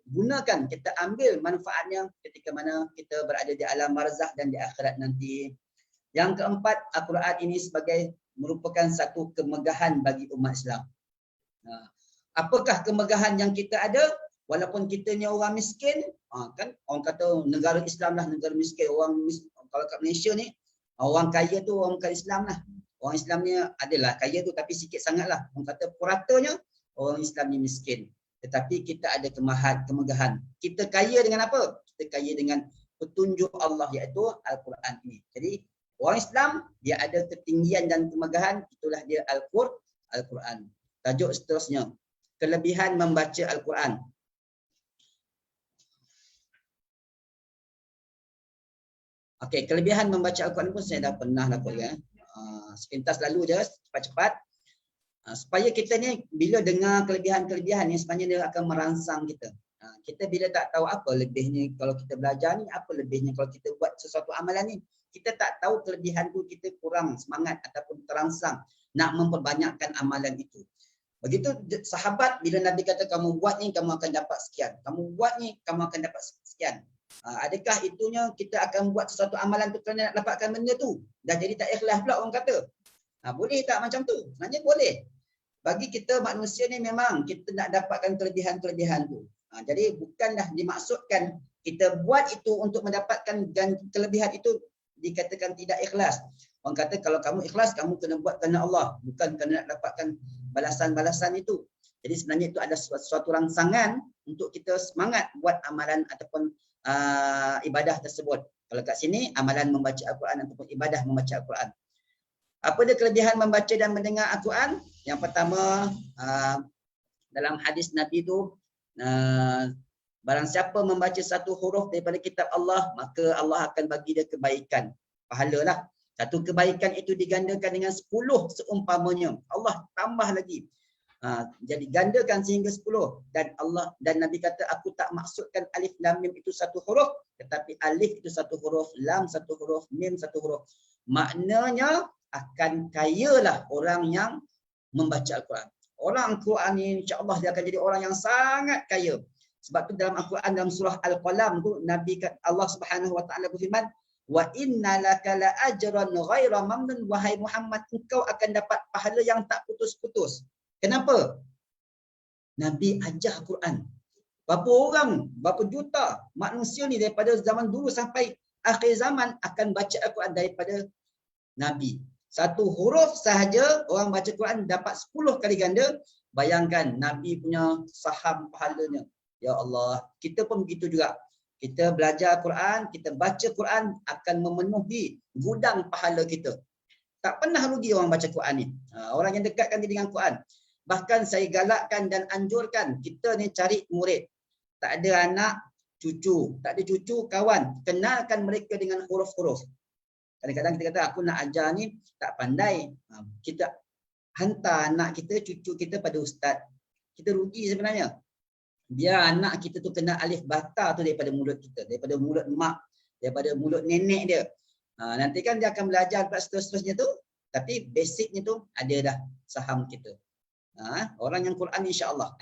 gunakan, kita ambil manfaatnya ketika mana kita berada di alam barzakh dan di akhirat nanti. Yang keempat, Al-Quran ini sebagai merupakan satu kemegahan bagi umat Islam. Apakah kemegahan yang kita ada? Walaupun kita ni orang miskin, kan orang kata negara Islam lah, negara miskin. Kalau kat Malaysia ni, orang kaya tu orang bukan Islam lah. Orang Islam ni adalah kaya tu tapi sikit sangat lah. Orang kata puratanya, orang Islam ni miskin. Tetapi kita ada kemegahan. Kita kaya dengan apa? Kita kaya dengan petunjuk Allah, iaitu Al-Quran ini. Jadi orang Islam, dia ada ketinggian dan kemegahan, itulah dia Al-Quran. Tajuk seterusnya, kelebihan membaca Al-Quran. Okey, kelebihan membaca Al-Quran pun saya dah pernah kot ya. Sepintas lalu je, cepat-cepat. Supaya kita ni bila dengar kelebihan-kelebihan ni, sebenarnya dia akan merangsang kita. Kita bila tak tahu apa lebihnya kalau kita belajar ni, apa lebihnya kalau kita buat sesuatu amalan ni, kita tak tahu kelebihan tu, kita kurang semangat ataupun terangsang nak memperbanyakkan amalan itu. Begitu sahabat, bila Nabi kata kamu buat ni kamu akan dapat sekian, kamu buat ni kamu akan dapat sekian. Adakah itunya kita akan buat sesuatu amalan tu kerana nak dapatkan benda tu? Dah jadi tak ikhlas pula orang kata. Boleh tak macam tu? Sebenarnya boleh. Bagi kita manusia ni memang kita nak dapatkan kelebihan-kelebihan tu. Jadi bukanlah dimaksudkan kita buat itu untuk mendapatkan kelebihan itu dikatakan tidak ikhlas. Orang kata kalau kamu ikhlas, kamu kena buat kerana Allah, bukan kerana nak dapatkan balasan-balasan itu. Jadi sebenarnya itu ada suatu rangsangan untuk kita semangat buat amalan ataupun ibadah tersebut. Kalau kat sini amalan membaca Al-Quran ataupun ibadah membaca Al-Quran. Apa dia kelebihan membaca dan mendengar Al-Quran? Yang pertama, dalam hadis Nabi itu, barang siapa membaca satu huruf daripada kitab Allah, maka Allah akan bagi dia kebaikan. Pahala lah. Satu kebaikan itu digandakan dengan 10 seumpamanya. Allah tambah lagi. Jadi gandakan sehingga 10. Dan Nabi kata, aku tak maksudkan alif lam mim itu satu huruf, tetapi alif itu satu huruf, lam satu huruf, mim satu huruf. Maknanya akan kayalah orang yang membaca Al-Quran. Orang Al-Quran ni insya-Allah dia akan jadi orang yang sangat kaya. Sebab tu dalam Al-Quran, dalam surah Al-Qalam tu, Nabi kata, Allah Subhanahu wa taala berfirman, wa inna laka la ajran ghaira mamnun, wahai Muhammad, engkau akan dapat pahala yang tak putus-putus. Kenapa? Nabi ajar Quran. Berapa orang, berapa juta manusia ni daripada zaman dulu sampai akhir zaman akan baca Al-Quran daripada Nabi. Satu huruf sahaja orang baca Quran dapat 10 kali ganda. Bayangkan Nabi punya saham pahalanya. Ya Allah, kita pun begitu juga. Kita belajar Quran, kita baca Quran akan memenuhi gudang pahala kita. Tak pernah rugi orang baca Quran ni. Orang yang dekatkan diri dengan Quran. Bahkan saya galakkan dan anjurkan kita ni cari murid. Tak ada anak, cucu. Tak ada cucu, kawan. Kenalkan mereka dengan huruf-huruf. Kadang-kadang kita kata aku nak ajar ni tak pandai. Kita hantar anak kita, cucu kita pada ustaz. Kita rugi sebenarnya. Biar anak kita tu kena alif bata tu daripada mulut kita. Daripada mulut mak. Daripada mulut nenek dia. Nanti kan dia akan belajar seterusnya tu. Tapi basicnya tu ada dah saham kita. Orang yang Quran insya-Allah.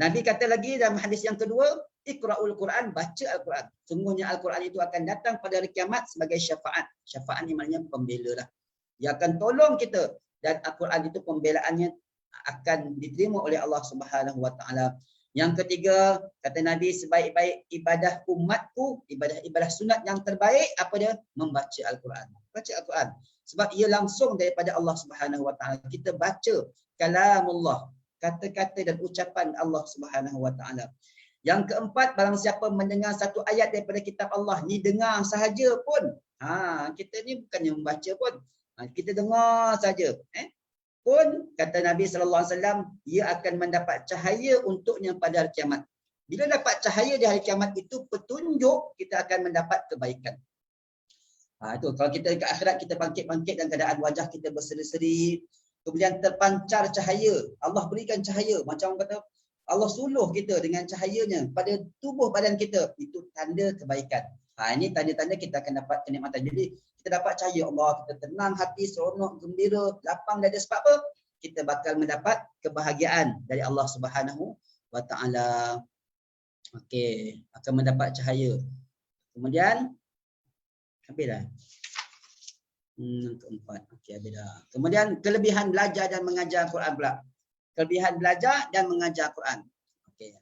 Nabi kata lagi dalam hadis yang kedua, Iqra'ul Quran, baca Al-Quran. Sungguhnya Al-Quran itu akan datang pada hari kiamat sebagai syafaat. Syafaat ni maknanya pembela lah. Dia akan tolong kita. Dan Al-Quran itu pembelaannya akan diterima oleh Allah Subhanahu wa taala. Yang ketiga, kata Nabi, sebaik-baik ibadah umatku, ibadah sunat yang terbaik apa dia? Membaca Al-Quran. Baca Al-Quran. Sebab ia langsung daripada Allah Subhanahu wa taala. Kita baca kalamullah, kata-kata dan ucapan Allah Subhanahu wa taala. Yang keempat, barang siapa mendengar satu ayat daripada kitab Allah, ni dengar sahaja pun. Kita ni bukannya membaca pun. Kita dengar saja. Pun kata Nabi sallallahu alaihi wasallam, ia akan mendapat cahaya untuknya pada hari kiamat. Bila dapat cahaya di hari kiamat itu petunjuk, kita akan mendapat kebaikan. Itu kalau kita dekat akhirat kita bangkit-bangkit dan keadaan wajah kita berseri-seri, kemudian terpancar cahaya. Allah berikan cahaya. Macam orang kata, Allah suluh kita dengan cahayanya pada tubuh badan kita. Itu tanda kebaikan. Ini tanda-tanda kita akan dapat kenikmatan. Jadi kita dapat cahaya Allah, kita tenang hati, seronok, gembira, lapang dada. Sebab apa? Kita bakal mendapat kebahagiaan dari Allah Subhanahu wa taala. Okey, akan mendapat cahaya. Kemudian habis dah. Keempat. Okey, habis dah. Kemudian kelebihan belajar dan mengajar Quran pula. kelebihan belajar dan mengajar Quran. Okey.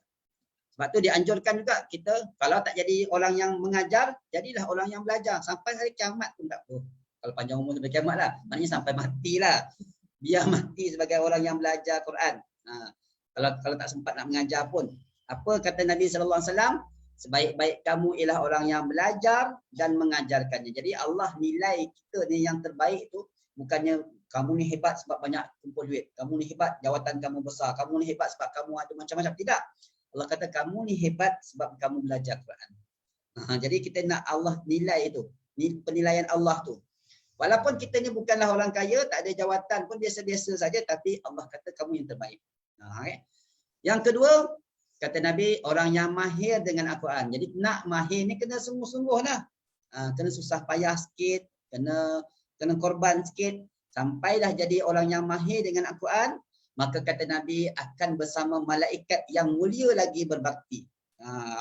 Sebab tu dianjurkan juga kita kalau tak jadi orang yang mengajar, jadilah orang yang belajar sampai hari kiamat pun tak apa. Kalau panjang umur sampai kiamat lah, maknanya sampai matilah. Biar mati sebagai orang yang belajar Quran. Kalau tak sempat nak mengajar pun. Apa kata Nabi sallallahu alaihi wasallam? Sebaik-baik kamu ialah orang yang belajar dan mengajarkannya. Jadi Allah nilai kita ni yang terbaik tu bukannya kamu ni hebat sebab banyak kumpul duit. Kamu ni hebat jawatan kamu besar. Kamu ni hebat sebab kamu ada macam-macam. Tidak. Allah kata kamu ni hebat sebab kamu belajar Quran. Jadi kita nak Allah nilai itu. Penilaian Allah tu. Walaupun kita ni bukanlah orang kaya, tak ada jawatan pun biasa-biasa saja, tapi Allah kata kamu yang terbaik. Yang kedua, kata Nabi, orang yang mahir dengan Al-Quran. Jadi nak mahir ni kena sungguh-sungguh lah. Kena susah payah sikit, kena korban sikit. Sampailah jadi orang yang mahir dengan Al-Quran, maka kata Nabi akan bersama malaikat yang mulia lagi berbakti.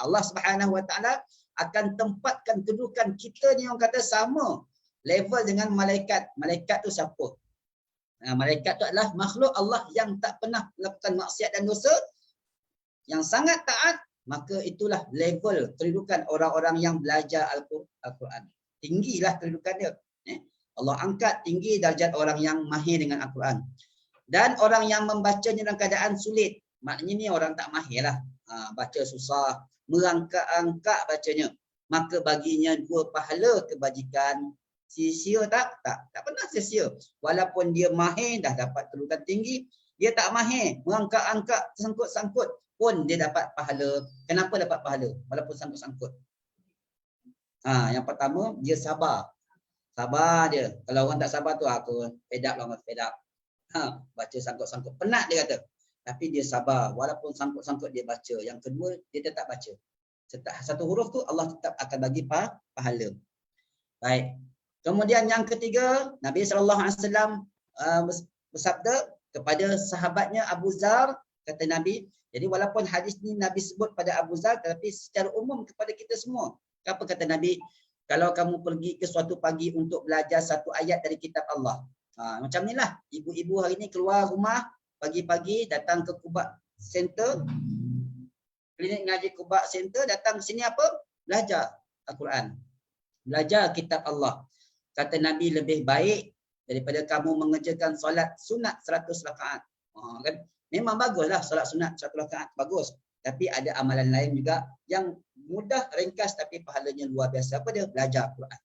Allah Subhanahu Wa Taala akan tempatkan kedudukan kita ni, orang kata sama level dengan malaikat. Malaikat tu siapa? Malaikat tu adalah makhluk Allah yang tak pernah melakukan maksiat dan dosa, yang sangat taat, maka itulah level kedudukan orang-orang yang belajar Al-Quran. Tinggilah kedudukan dia. Allah angkat tinggi darjat orang yang mahir dengan Al-Quran. Dan orang yang membacanya dalam keadaan sulit, maknanya ni orang tak mahir lah. Baca susah, merangkak-angkak bacanya, maka baginya 2 pahala kebajikan. Sia-sia tak? Tak pernah sia-sia. Walaupun dia mahir, dah dapat kedudukan tinggi, dia tak mahir, merangkak-angkak, sangkut-sangkut pun dia dapat pahala. Kenapa dapat pahala? Walaupun sangkut-sangkut. Yang pertama, dia sabar. Sabar dia. Kalau orang tak sabar tu, aku fed up lah, fed up. Baca sangkut-sangkut. Penat dia kata. Tapi dia sabar. Walaupun sangkut-sangkut dia baca. Yang kedua, dia tetap baca. Satu huruf tu Allah tetap akan bagi pahala. Baik. Kemudian yang ketiga, Nabi SAW bersabda kepada sahabatnya Abu Zar, kata Nabi, jadi walaupun hadis ni Nabi sebut pada Abu Zar, tapi secara umum kepada kita semua. Apa kata Nabi? Kalau kamu pergi ke suatu pagi untuk belajar satu ayat dari kitab Allah. Macam ni lah, ibu-ibu hari ni keluar rumah, pagi-pagi datang ke Kubak Center, klinik ngaji Kubak Center, datang ke sini apa? Belajar Al-Quran. Belajar kitab Allah. Kata Nabi, lebih baik daripada kamu mengerjakan solat sunat 100 rakaat. Kan? Memang baguslah solat sunat 100 rakaat, bagus. Tapi ada amalan lain juga yang mudah, ringkas tapi pahalanya luar biasa. Apa dia? Belajar Quran.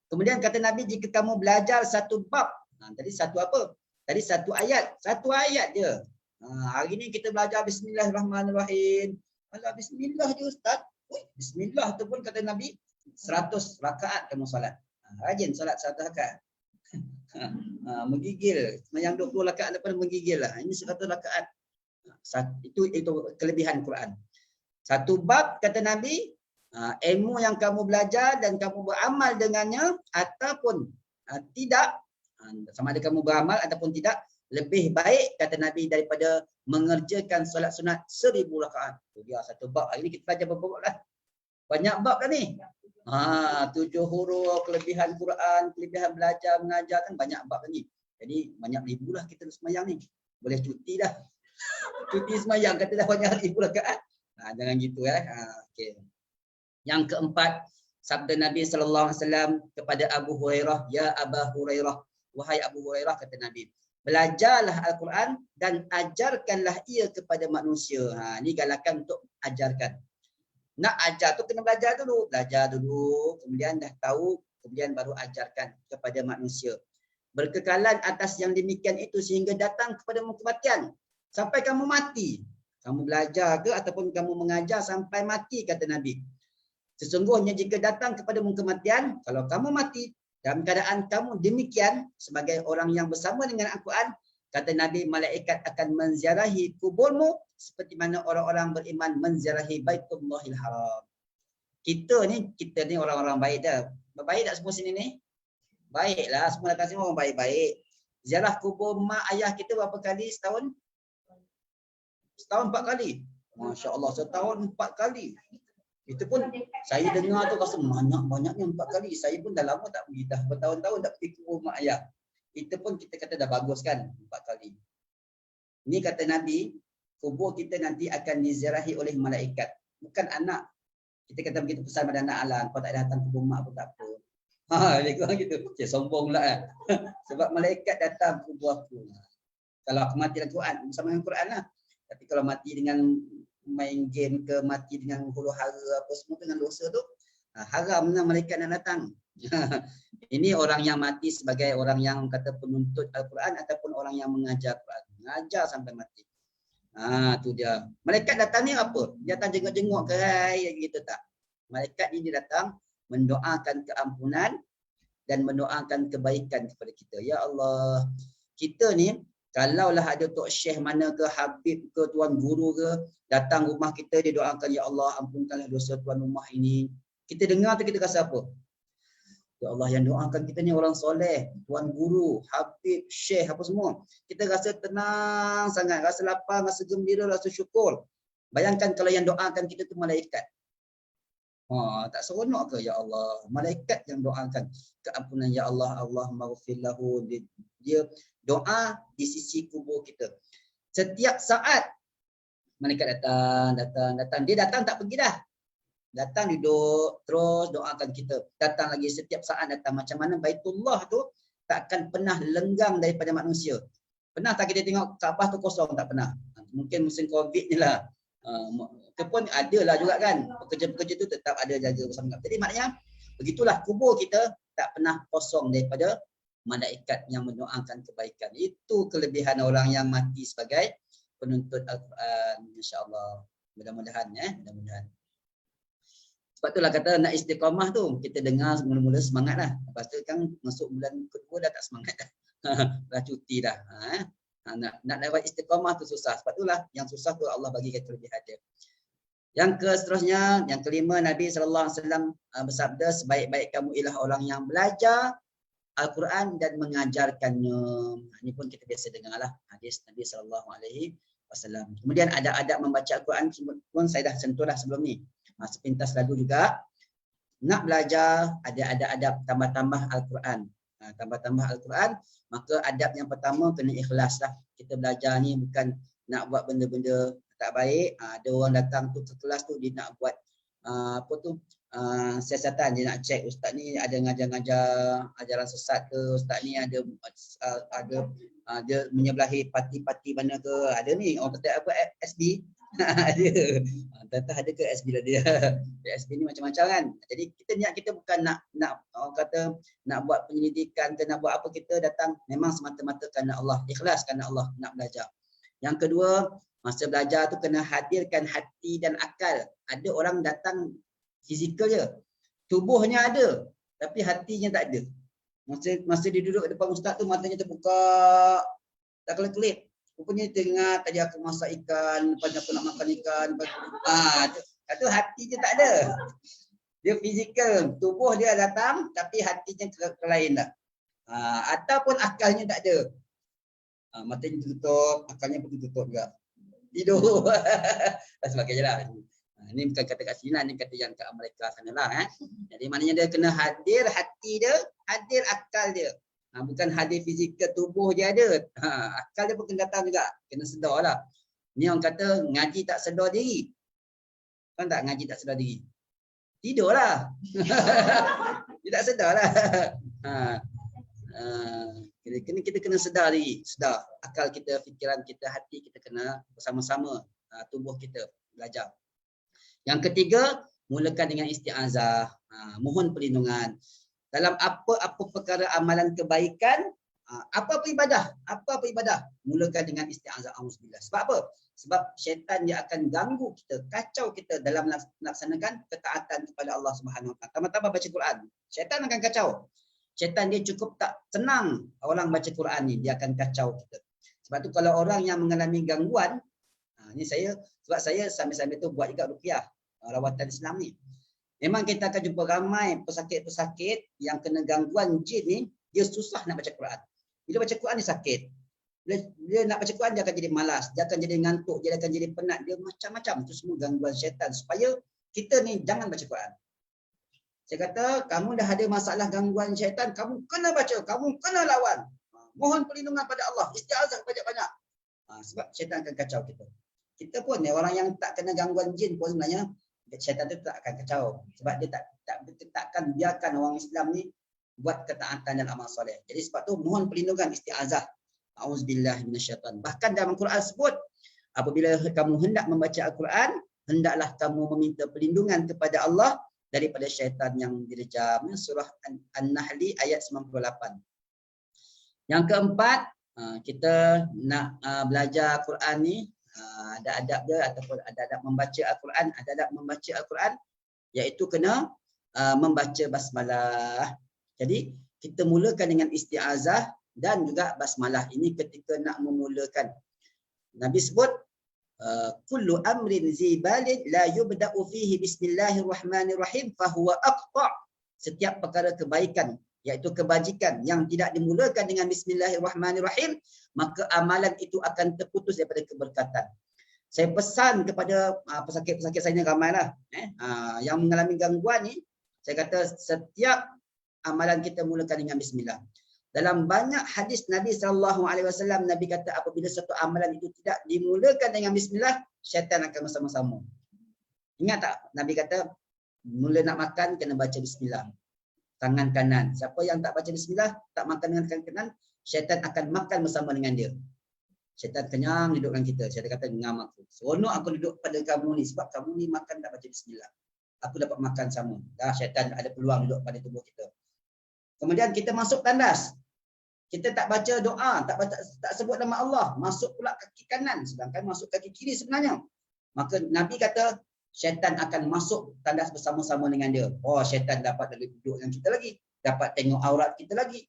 Kemudian kata Nabi, jika kamu belajar satu bab, tadi satu apa? Tadi satu ayat. Satu ayat dia. Hari ni kita belajar Bismillahirrahmanirrahim. Alah, Bismillah je Ustaz. Bismillah tu pun kata Nabi, 100 rakaat kamu solat. Rajin solat 100 rakaat. Menggigil. Yang 20 rakaat lepas menggigil lah. Ini 100 rakaat. Itu kelebihan Quran. Satu bab kata Nabi, ilmu yang kamu belajar dan kamu beramal dengannya ataupun tidak, sama ada kamu beramal ataupun tidak, lebih baik kata Nabi daripada mengerjakan solat sunat 1000 rakaat. Itu dia satu bab. Hari ni kita belajar berapa bab lah? Banyak bab dah ni. 7 huruf, kelebihan Quran, kelebihan belajar, mengajar, kan banyak bab lagi. Jadi banyak ribu lah kita semayang ni. Boleh cuti dah. Cuti semayang kata dah banyak ribu rakaat. Jangan gitu ya. Okay. Yang keempat, sabda Nabi SAW kepada Abu Hurairah, ya Aba Hurairah, wahai Abu Hurairah, kata Nabi, belajarlah Al-Quran dan ajarkanlah ia kepada manusia. Ini galakan untuk ajarkan. Nak ajar tu kena belajar dulu, kemudian dah tahu, kemudian baru ajarkan kepada manusia. Berkekalan atas yang demikian itu sehingga datang kepada kematian. Sampai kamu mati. Kamu belajar ke ataupun kamu mengajar sampai mati, kata Nabi. Sesungguhnya jika datang kepada kematian, kalau kamu mati dalam keadaan kamu demikian sebagai orang yang bersama dengan Al-Quran, kata Nabi, malaikat akan menziarahi kuburmu seperti mana orang-orang beriman menziarahi Baitullahil Haram. Kita ni orang-orang baik dah. Baik tak semua sini ni? Baiklah, semua datang sini orang baik-baik. Ziarah kubur mak ayah kita berapa kali setahun? Setahun 4 kali. Masya Allah, setahun 4 kali. Itu pun saya dengar tu rasa banyak-banyaknya 4 kali. Saya pun dah lama tak pergi, dah bertahun-tahun tak pergi kubur mak ayah. Itu pun kita kata dah bagus kan 4 kali. Ini kata Nabi, kubur kita nanti akan diziarahi oleh malaikat. Bukan anak. Kita kata begitu pesan pada anak Alan, kau tak datang kubur mak pun tak apa. Dia bilang gitu. Cik sombong pula kan. Sebab malaikat datang kubur aku. Kalau aku mati dalam Quran, bersama dengan Quran lah. Tapi kalau mati dengan main game ke, mati dengan huru hara apa semua dengan dosa tu, haramlah malaikat nak datang. Ini orang yang mati sebagai orang yang kata penuntut Al-Quran ataupun orang yang mengajar Quran. Mengajar sampai mati. Tu dia. Malaikat datang ni apa? Dia datang jenguk-jenguk ke hai gitu tak. Malaikat ini datang mendoakan keampunan dan mendoakan kebaikan kepada kita. Ya Allah, kita ni kalaulah ada tok syekh mana ke, habib ke, tuan guru ke datang rumah kita, dia doakan, ya Allah ampunkanlah dosa tuan rumah ini. Kita dengar tu kita rasa apa? Ya Allah, yang doakan kita ni orang soleh, tuan guru, habib, syekh apa semua. Kita rasa tenang sangat, rasa lapang, rasa gembira, rasa syukur. Bayangkan kalau yang doakan kita tu malaikat. Tak seronok ke ya Allah? Malaikat yang doakan keampunan, ya Allah, Allah maghfir lahu. Dia doa di sisi kubur kita. Setiap saat malaikat datang. Dia datang tak pergi dah. Datang duduk terus doakan kita. Datang lagi setiap saat datang. Macam mana Baitullah tu takkan pernah lenggang daripada manusia. Pernah tak kita tengok Kaabah tu kosong? Tak pernah. Mungkin musim Covid ni lah. Ataupun ada lah juga kan. Pekerja-pekerja tu tetap ada jaga bersama. Jadi maknanya begitulah kubur kita tak pernah kosong daripada malaikat yang mendoakan kebaikan. Itu kelebihan orang yang mati sebagai penuntut Al-Quran. InsyaAllah. Mudah-mudahan mudah-mudahan. Sebab itulah kata nak istiqamah tu, kita dengar mula-mula semangat lah. Lepas tu kan masuk bulan kedua dah tak semangat dah. Dah cuti dah. Nak dapat istiqamah tu susah. Sebab itulah yang susah tu Allah bagikan kelebihan dia. Yang seterusnya, yang kelima, Nabi SAW bersabda, sebaik-baik kamu ialah orang yang belajar Al-Quran dan mengajarkannya. Ini pun kita biasa dengar lah hadis Nabi SAW. Kemudian ada adab membaca Al-Quran pun saya dah sentuh dah sebelum ni. Sepintas lalu juga nak belajar ada adab tambah-tambah Al-Quran. Tambah-tambah Al-Quran, maka adab yang pertama kena ikhlas lah. Kita belajar ni bukan nak buat benda-benda tak baik. Ada orang datang tu ke kelas tu dia nak buat siasatan, dia nak cek ustaz ni ada ngajar-ngajar ajaran sesat ke, ustaz ni ada dia menyebelahi parti-parti mana ke. Ada ni orang kata apa SB. Ada. Tentang ada ke SB lah dia. SB ni macam-macam kan. Jadi kita niat kita bukan nak orang kata nak buat penyelidikan ke nak buat apa, kita datang memang semata-mata kerana Allah, ikhlas kerana Allah nak belajar. Yang kedua, masa belajar tu kena hadirkan hati dan akal. Ada orang datang fizikal je. Tubuhnya ada tapi hatinya tak ada. Masa dia duduk depan ustaz tu matanya terbuka, tak kelip-kelip. Rupanya tengah tadi aku masak ikan, lepas aku nak makan ikan. Tu hati je tak ada. Dia fizikal, tubuh dia datang tapi hatinya ke lain dah. Ataupun akalnya tak ada. Matanya tutup, akalnya pun tutup juga. Tidur. Dan sebagainya lah. Ini bukan kata kat sini lah, ini kata yang kat Amerika sana lah. Jadi maknanya dia kena hadir hati dia, hadir akal dia. Bukan hadir fizikal tubuh dia ada. Akal dia pun kena datang juga. Kena sedar lah. Ni orang kata ngaji tak sedar diri. Kan tak ngaji tak sedar diri? Tidur lah. Dia tak sedar lah. Kita kena sedar diri. Sedar. Akal kita, fikiran kita, hati kita kena bersama-sama. Tubuh kita belajar. Yang ketiga, mulakan dengan isti'azah. Mohon perlindungan. Dalam apa-apa perkara amalan kebaikan, apa-apa ibadah, mulakan dengan isti'azah, auzubillah. Sebab apa? Sebab syaitan dia akan ganggu kita, kacau kita dalam melaksanakan ketaatan kepada Allah Subhanahu Wa Taala. Tambah-tambah baca Quran, syaitan akan kacau. Syaitan dia cukup tak senang orang baca Quran ni, dia akan kacau kita. Sebab tu kalau orang yang mengalami gangguan, ni sebab saya sambil-sambil tu buat juga ruqyah, rawatan Islam ni. Memang kita akan jumpa ramai pesakit-pesakit yang kena gangguan jin ni, dia susah nak baca Quran. Bila baca Quran dia sakit. Bila nak baca Quran dia akan jadi malas, dia akan jadi ngantuk, dia akan jadi penat, dia macam-macam. Itu semua gangguan syaitan supaya kita ni jangan baca Quran. Saya kata, kamu dah ada masalah gangguan syaitan, kamu kena baca, kamu kena lawan. Mohon perlindungan pada Allah, isti'azah banyak-banyak. Sebab syaitan akan kacau kita. Kita pun orang yang tak kena gangguan jin pun sebenarnya syaitan tu tak akan kacau. Sebab dia takkan biarkan orang Islam ni buat ketaatan dan amal soleh. Jadi sebab tu mohon perlindungan, isti'azah. Auzubillahi minasyaitan. Bahkan dalam Al-Quran sebut, apabila kamu hendak membaca Al-Quran, hendaklah kamu meminta perlindungan kepada Allah daripada syaitan yang direjam. Surah An-Nahl ayat 98. Yang keempat, kita nak belajar Quran ni, ada adab dia ataupun ada adab membaca Al-Quran, ada adab membaca Al-Quran, iaitu kena membaca basmalah. Jadi kita mulakan dengan isti'azah dan juga basmalah. Ini ketika nak memulakan. Nabi sebut, kullu amrin zibalin la yubda'u fihi bismillahirrahmanirrahim fahuwa aqta'. Setiap perkara kebaikan, iaitu kebajikan yang tidak dimulakan dengan bismillahirrahmanirrahim, maka amalan itu akan terputus daripada keberkatan. Saya pesan kepada pesakit-pesakit saya ni ramailah yang mengalami gangguan ni, saya kata setiap amalan kita mulakan dengan bismillah. Dalam banyak hadis Nabi SAW, Nabi kata apabila satu amalan itu tidak dimulakan dengan bismillah, syaitan akan bersama-sama. Ingat tak? Nabi kata mula nak makan kena baca bismillah. Tangan kanan. Siapa yang tak baca bismillah, tak makan dengan tangan kanan, syaitan akan makan bersama dengan dia. Syaitan kenyang duduk dengan kita. Syaitan kata, ngam aku. Seronok aku duduk pada kamu ni sebab kamu ni makan tak baca bismillah. Aku dapat makan sama. Dah syaitan ada peluang duduk pada tubuh kita. Kemudian kita masuk tandas. Kita tak baca doa, tak sebut nama Allah, masuk pula kaki kanan sedangkan masuk kaki kiri sebenarnya. Maka Nabi kata syaitan akan masuk tandas bersama-sama dengan dia. Oh, syaitan dapat duduk dengan kita lagi, dapat tengok aurat kita lagi.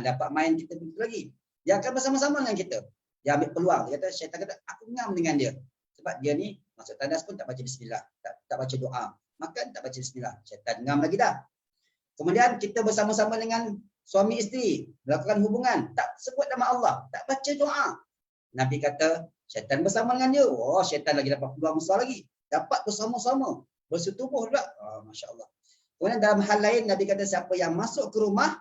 Dapat main kita lagi. Dia akan bersama-sama dengan kita. Dia ambil peluang. Dia kata syaitan kata aku ngam dengan dia. Sebab dia ni masuk tandas pun tak baca bismillah, tak baca doa. Makan tak baca bismillah. Syaitan ngam lagi dah. Kemudian kita bersama-sama dengan suami isteri melakukan hubungan, tak sebut nama Allah, tak baca doa. Nabi kata syaitan bersama dengan dia. Oh, syaitan lagi dapat peluang besar lagi. Dapat bersama-sama, bersetubuh pula. Masya-Allah. Kemudian dalam hal lain Nabi kata siapa yang masuk ke rumah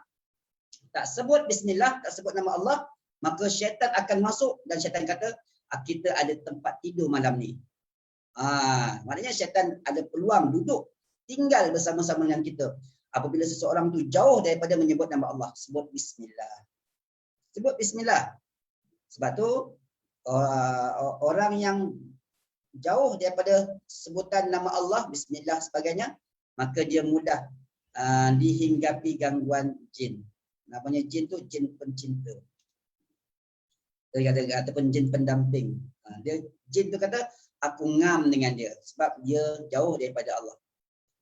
tak sebut bismillah, tak sebut nama Allah, maka syaitan akan masuk dan syaitan kata kita ada tempat tidur malam ni. Maknanya syaitan ada peluang duduk tinggal bersama-sama dengan kita. Apabila seseorang tu jauh daripada menyebut nama Allah, sebut bismillah. Sebut bismillah. Sebab tu orang yang jauh daripada sebutan nama Allah, bismillah sebagainya, maka dia mudah dihinggapi gangguan jin. Namanya jin tu jin pencinta. Dia kata ataupun jin pendamping. Jin tu kata aku ngam dengan dia sebab dia jauh daripada Allah.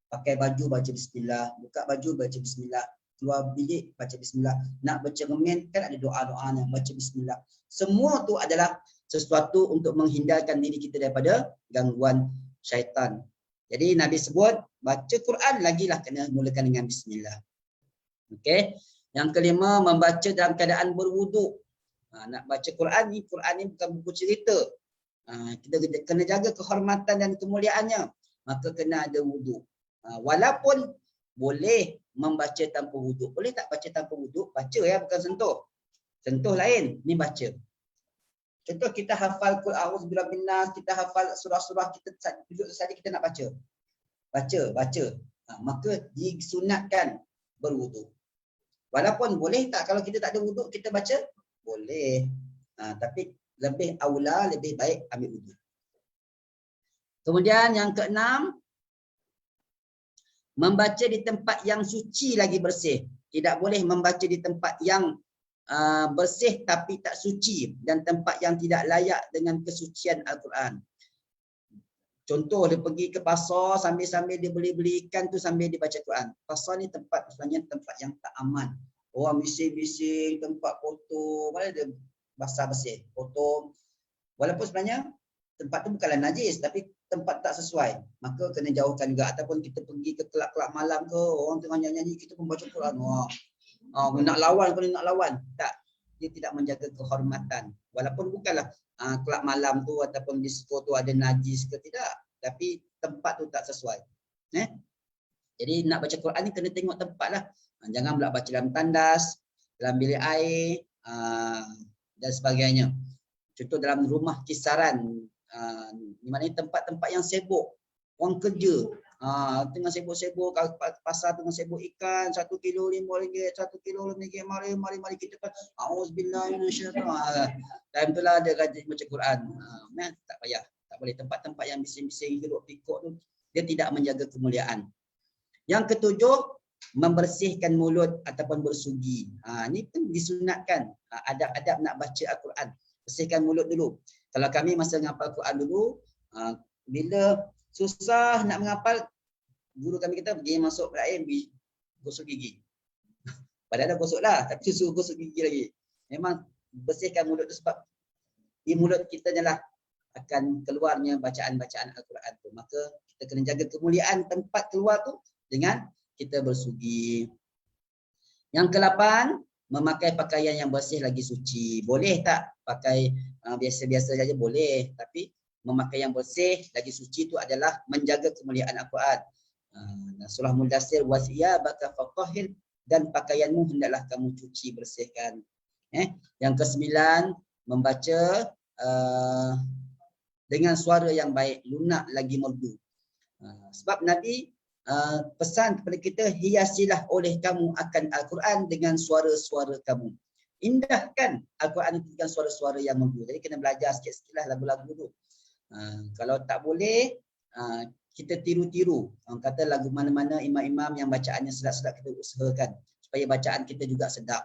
Pakai baju baca bismillah, buka baju baca bismillah, keluar bilik baca bismillah, nak bercermin kan ada doa-doanya baca bismillah. Semua tu adalah sesuatu untuk menghindarkan diri kita daripada gangguan syaitan. Jadi Nabi sebut baca Quran lagilah kena mulakan dengan bismillah. Okey. Yang kelima, membaca dalam keadaan berwuduk. Nak baca Quran ni bukan buku cerita. Kita kena jaga kehormatan dan kemuliaannya. Maka kena ada wuduk. Walaupun boleh membaca tanpa wuduk. Boleh tak baca tanpa wuduk? Baca ya, bukan sentuh. Sentuh lain, ni baca. Contoh kita hafal Qul a'udzu birabbin nas, kita hafal surah-surah, kita duduk saja kita nak baca. Baca. Maka disunatkan berwuduk. Walaupun boleh tak kalau kita tak ada wuduk kita baca? Boleh. Tapi lebih aula, lebih baik ambil wuduk. Kemudian yang keenam, membaca di tempat yang suci lagi bersih. Tidak boleh membaca di tempat yang bersih tapi tak suci dan tempat yang tidak layak dengan kesucian Al-Quran. Contoh dia pergi ke pasar sambil-sambil dia beli ikan tu sambil dia baca Quran. Pasar ni sebenarnya tempat yang tak aman. Orang bising-bising, tempat kotor, mana dia basah bersih, kotor. Walaupun sebenarnya tempat tu bukanlah najis tapi tempat tak sesuai, maka kena jauhkan juga. Ataupun kita pergi ke kelab-kelab malam ke, orang tengah nyanyi-nyanyi kita pun baca Quran. Nak lawan pun nak lawan. Tak, dia tidak menjaga kehormatan. Walaupun bukanlah kelab malam tu ataupun disko tu ada najis ke tidak, tapi tempat tu tak sesuai. Jadi nak baca Quran ni kena tengok tempat lah. Jangan pula baca dalam tandas, dalam bilik air dan sebagainya. Contoh dalam rumah kisaran, di mana tempat-tempat yang sibuk, orang kerja, tengah sibuk-sibuk, pasar tengah sibuk ikan, 1 kilo RM5, 1 kilo RM5, mari kita kan, auzubillah minasyaitan. Time tu lah dia rajin baca Quran. Tak payah, tak boleh. Tempat-tempat yang bising-bising, geruk pikuk tu, dia tidak menjaga kemuliaan. Yang ketujuh, membersihkan mulut ataupun bersugi. Ini pun disunatkan. Adab-adab nak baca Al-Quran. Bersihkan mulut dulu. Kalau kami masa menghafal Quran dulu, bila susah nak menghafal, guru kami kita pergi masuk air, gosok gigi. Padahal dah gosok lah, tapi suruh gosok gigi lagi. Memang bersihkan mulut tu sebab di mulut kita je lah akan keluarnya bacaan-bacaan Al-Quran tu. Maka kita kena jaga kemuliaan tempat keluar tu dengan kita bersugi. Yang ke-8, memakai pakaian yang bersih lagi suci. Boleh tak pakai biasa-biasa saja? Boleh. Tapi memakai yang bersih lagi suci itu adalah menjaga kemuliaan Al-Quran. Surah Mudaththir, wasiyabaka fatahhir, dan pakaianmu hendaklah kamu cuci, bersihkan. Yang ke-9, membaca dengan suara yang baik, lunak lagi merdu. Sebab Nabi pesan kepada kita, hiasilah oleh kamu akan Al-Quran dengan suara-suara kamu. Indahkan Al-Quran itu dengan suara-suara yang merdu. Jadi kena belajar sikit-sikit lah lagu-lagu tu. Kalau tak boleh, kita tiru-tiru. Orang kata lagu mana-mana imam-imam yang bacaannya sedap-sedap, kita usahakan supaya bacaan kita juga sedap.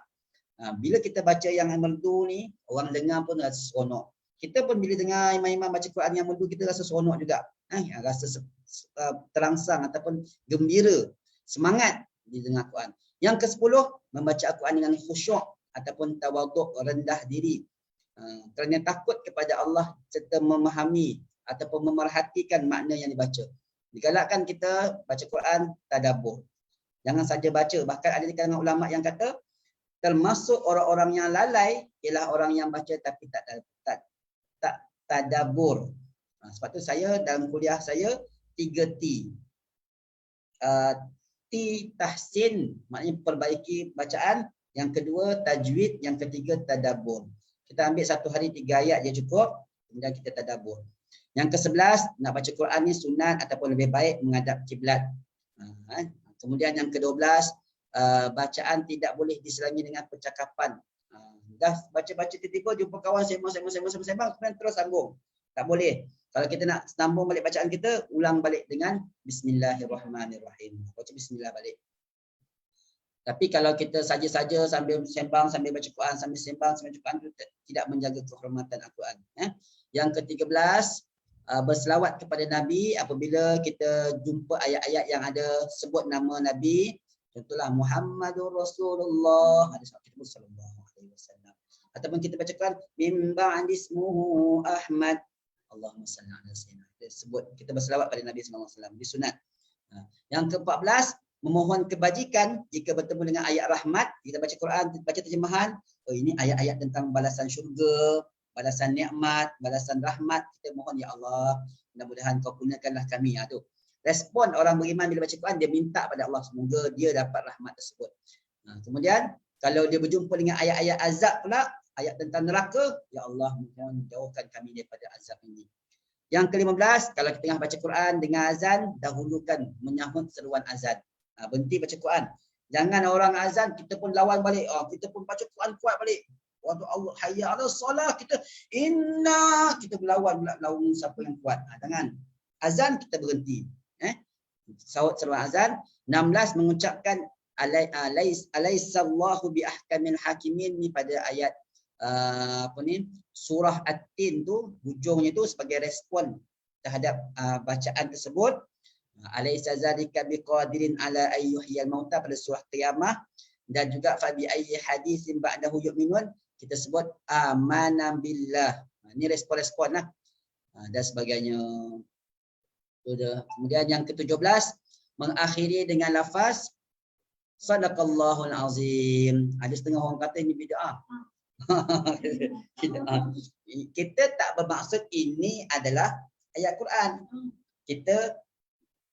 Bila kita baca yang merdu ni, orang dengar pun rasa seronok. Kita pun bila dengar imam-imam baca Quran yang merdu, kita rasa seronok juga. Rasa terangsang ataupun gembira, semangat di dengar Quran. Yang ke-10, membaca Al-Quran dengan khusyuk ataupun tawaduk, rendah diri. Kerana takut kepada Allah serta memahami ataupun memerhatikan makna yang dibaca. Digalakkan kita baca Quran tadabbur. Jangan saja baca. Bahkan ada di kalangan ulama yang kata termasuk orang-orang yang lalai ialah orang yang baca tapi tak tadabbur. Sebab tu saya dalam kuliah saya 3T. T tahsin, maknanya perbaiki bacaan. Yang kedua tajwid, yang ketiga tadabbur. Kita ambil satu hari 3 ayat je cukup, kemudian kita tadabbur. Yang ke-11, nak baca Quran ni sunat ataupun lebih baik menghadap kiblat. Kemudian yang ke-12, bacaan tidak boleh diselangi dengan percakapan. Dah baca-baca tiba-tiba jumpa kawan sembang, kemudian terus sambung. Tak boleh. Kalau kita nak sambung balik bacaan kita, ulang balik dengan Bismillahirrahmanirrahim. Baca Bismillah balik. Tapi kalau kita saja-saja sambil sembang, sambil baca Quran, sambil sembang, sambil baca Quran, tidak menjaga kehormatan Al-Quran. Yang ke-13, berselawat kepada Nabi apabila kita jumpa ayat-ayat yang ada sebut nama Nabi. Contohlah Muhammadur Rasulullah, hadis Nabi sallallahu alaihi wasallam. Ataupun kita baca Quran min ba'di ismuhu Ahmad. Allahumma salli ala sayyidina. Kita berselawat pada Nabi sallallahu alaihi wasallam, disunat. Yang ke-14, memohon kebajikan jika bertemu dengan ayat rahmat. Kita baca Quran, baca terjemahan, ini ayat-ayat tentang balasan syurga, balasan nikmat, balasan rahmat. Kita mohon, ya Allah, mudah-mudahan kau kurniakanlah kami. Tu respon orang beriman bila baca Quran, dia minta pada Allah semoga dia dapat rahmat tersebut. Kemudian kalau dia berjumpa dengan ayat-ayat azab pula, ayat tentang neraka, ya Allah, mohon jauhkan kami daripada azab ini. Yang ke-15, kalau kita tengah baca Quran dengan azan, dahulukan menyahut seruan azan. Berhenti baca Quran. Jangan orang azan kita pun lawan balik. Kita pun baca Quran kuat balik. Waktu Allah hayya 'ala solah, kita berlawan siapa yang kuat. Jangan. Azan kita berhenti. Sahut seruan azan. 16, mengucapkan alaisallahu bi ahkamil hakimin, ni pada ayat surah At-Tin tu, hujungnya tu sebagai respon terhadap bacaan tersebut. Alaysa zalika biqadirin ala ayyuhiyal mauta, pada surah Qiyamah. Dan juga fa bi ayyi haditsin ba'dahu yu'minun, kita sebut amanna billah. Ini respon-respon lah dan sebagainya. Kemudian yang ke-17, mengakhiri dengan lafaz sadaqallahul azim. Ada setengah orang kata ini bid'ah. Kita tak bermaksud ini adalah ayat Quran. Kita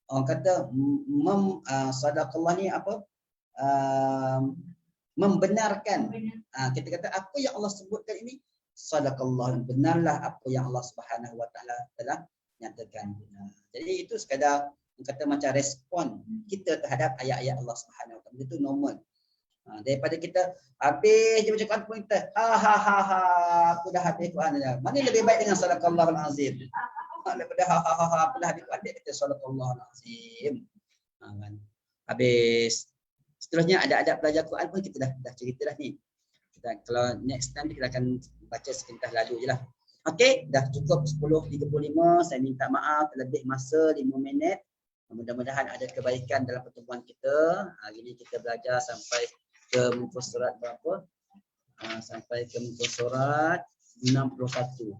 orang kata sadaqallah ni apa? Membenarkan. Kita kata apa yang Allah sebutkan ini Sadaqallah, benarlah apa yang Allah Subhanahu Wa Taala telah nyatakan benar. Jadi itu sekadar kata macam respon kita terhadap ayat-ayat Allah Subhanahu Wa Taala. Itu normal. Daripada kita habis je baca Quran pun kita aku dah habis Quran dah. Mana lebih baik dengan sadaqallahul azim? Daripada aku dah habis Quran kita sadaqallahul azim. Kan. Habis seterusnya ada adab belajar Quran pun kita dah cerita dah ni. Kita kalau next time kita akan baca sekitar lalu je lah. Okey, dah cukup 10.35. Saya minta maaf lebih masa 5 minit. Mudah-mudahan ada kebaikan dalam pertemuan kita. Hari ini kita belajar sampai ke muka surat berapa? Sampai ke muka surat 61.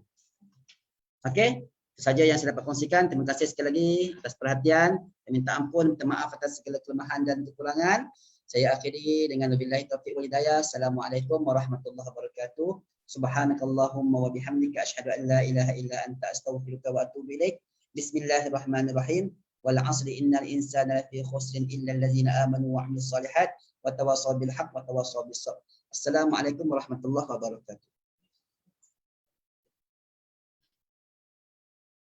Okey, itu saja yang saya dapat kongsikan. Terima kasih sekali lagi atas perhatian. Saya minta ampun, minta maaf atas segala kelemahan dan kekurangan. Saya akhiri dengan wabillahi taufiq wal hidayah. Assalamualaikum warahmatullahi wabarakatuh. Subhanakallahumma wa bihamdika asyhadu an la ilaha illa anta astaghfiruka wa atubu ilaik. Bismillahirrahmanirrahim. Wal 'asri innal insana lafi khusrin illa allazina amanu wa 'amilus solihat wa tawassaw bil haqq wa tawassaw bis sabr. Assalamualaikum warahmatullahi wabarakatuh.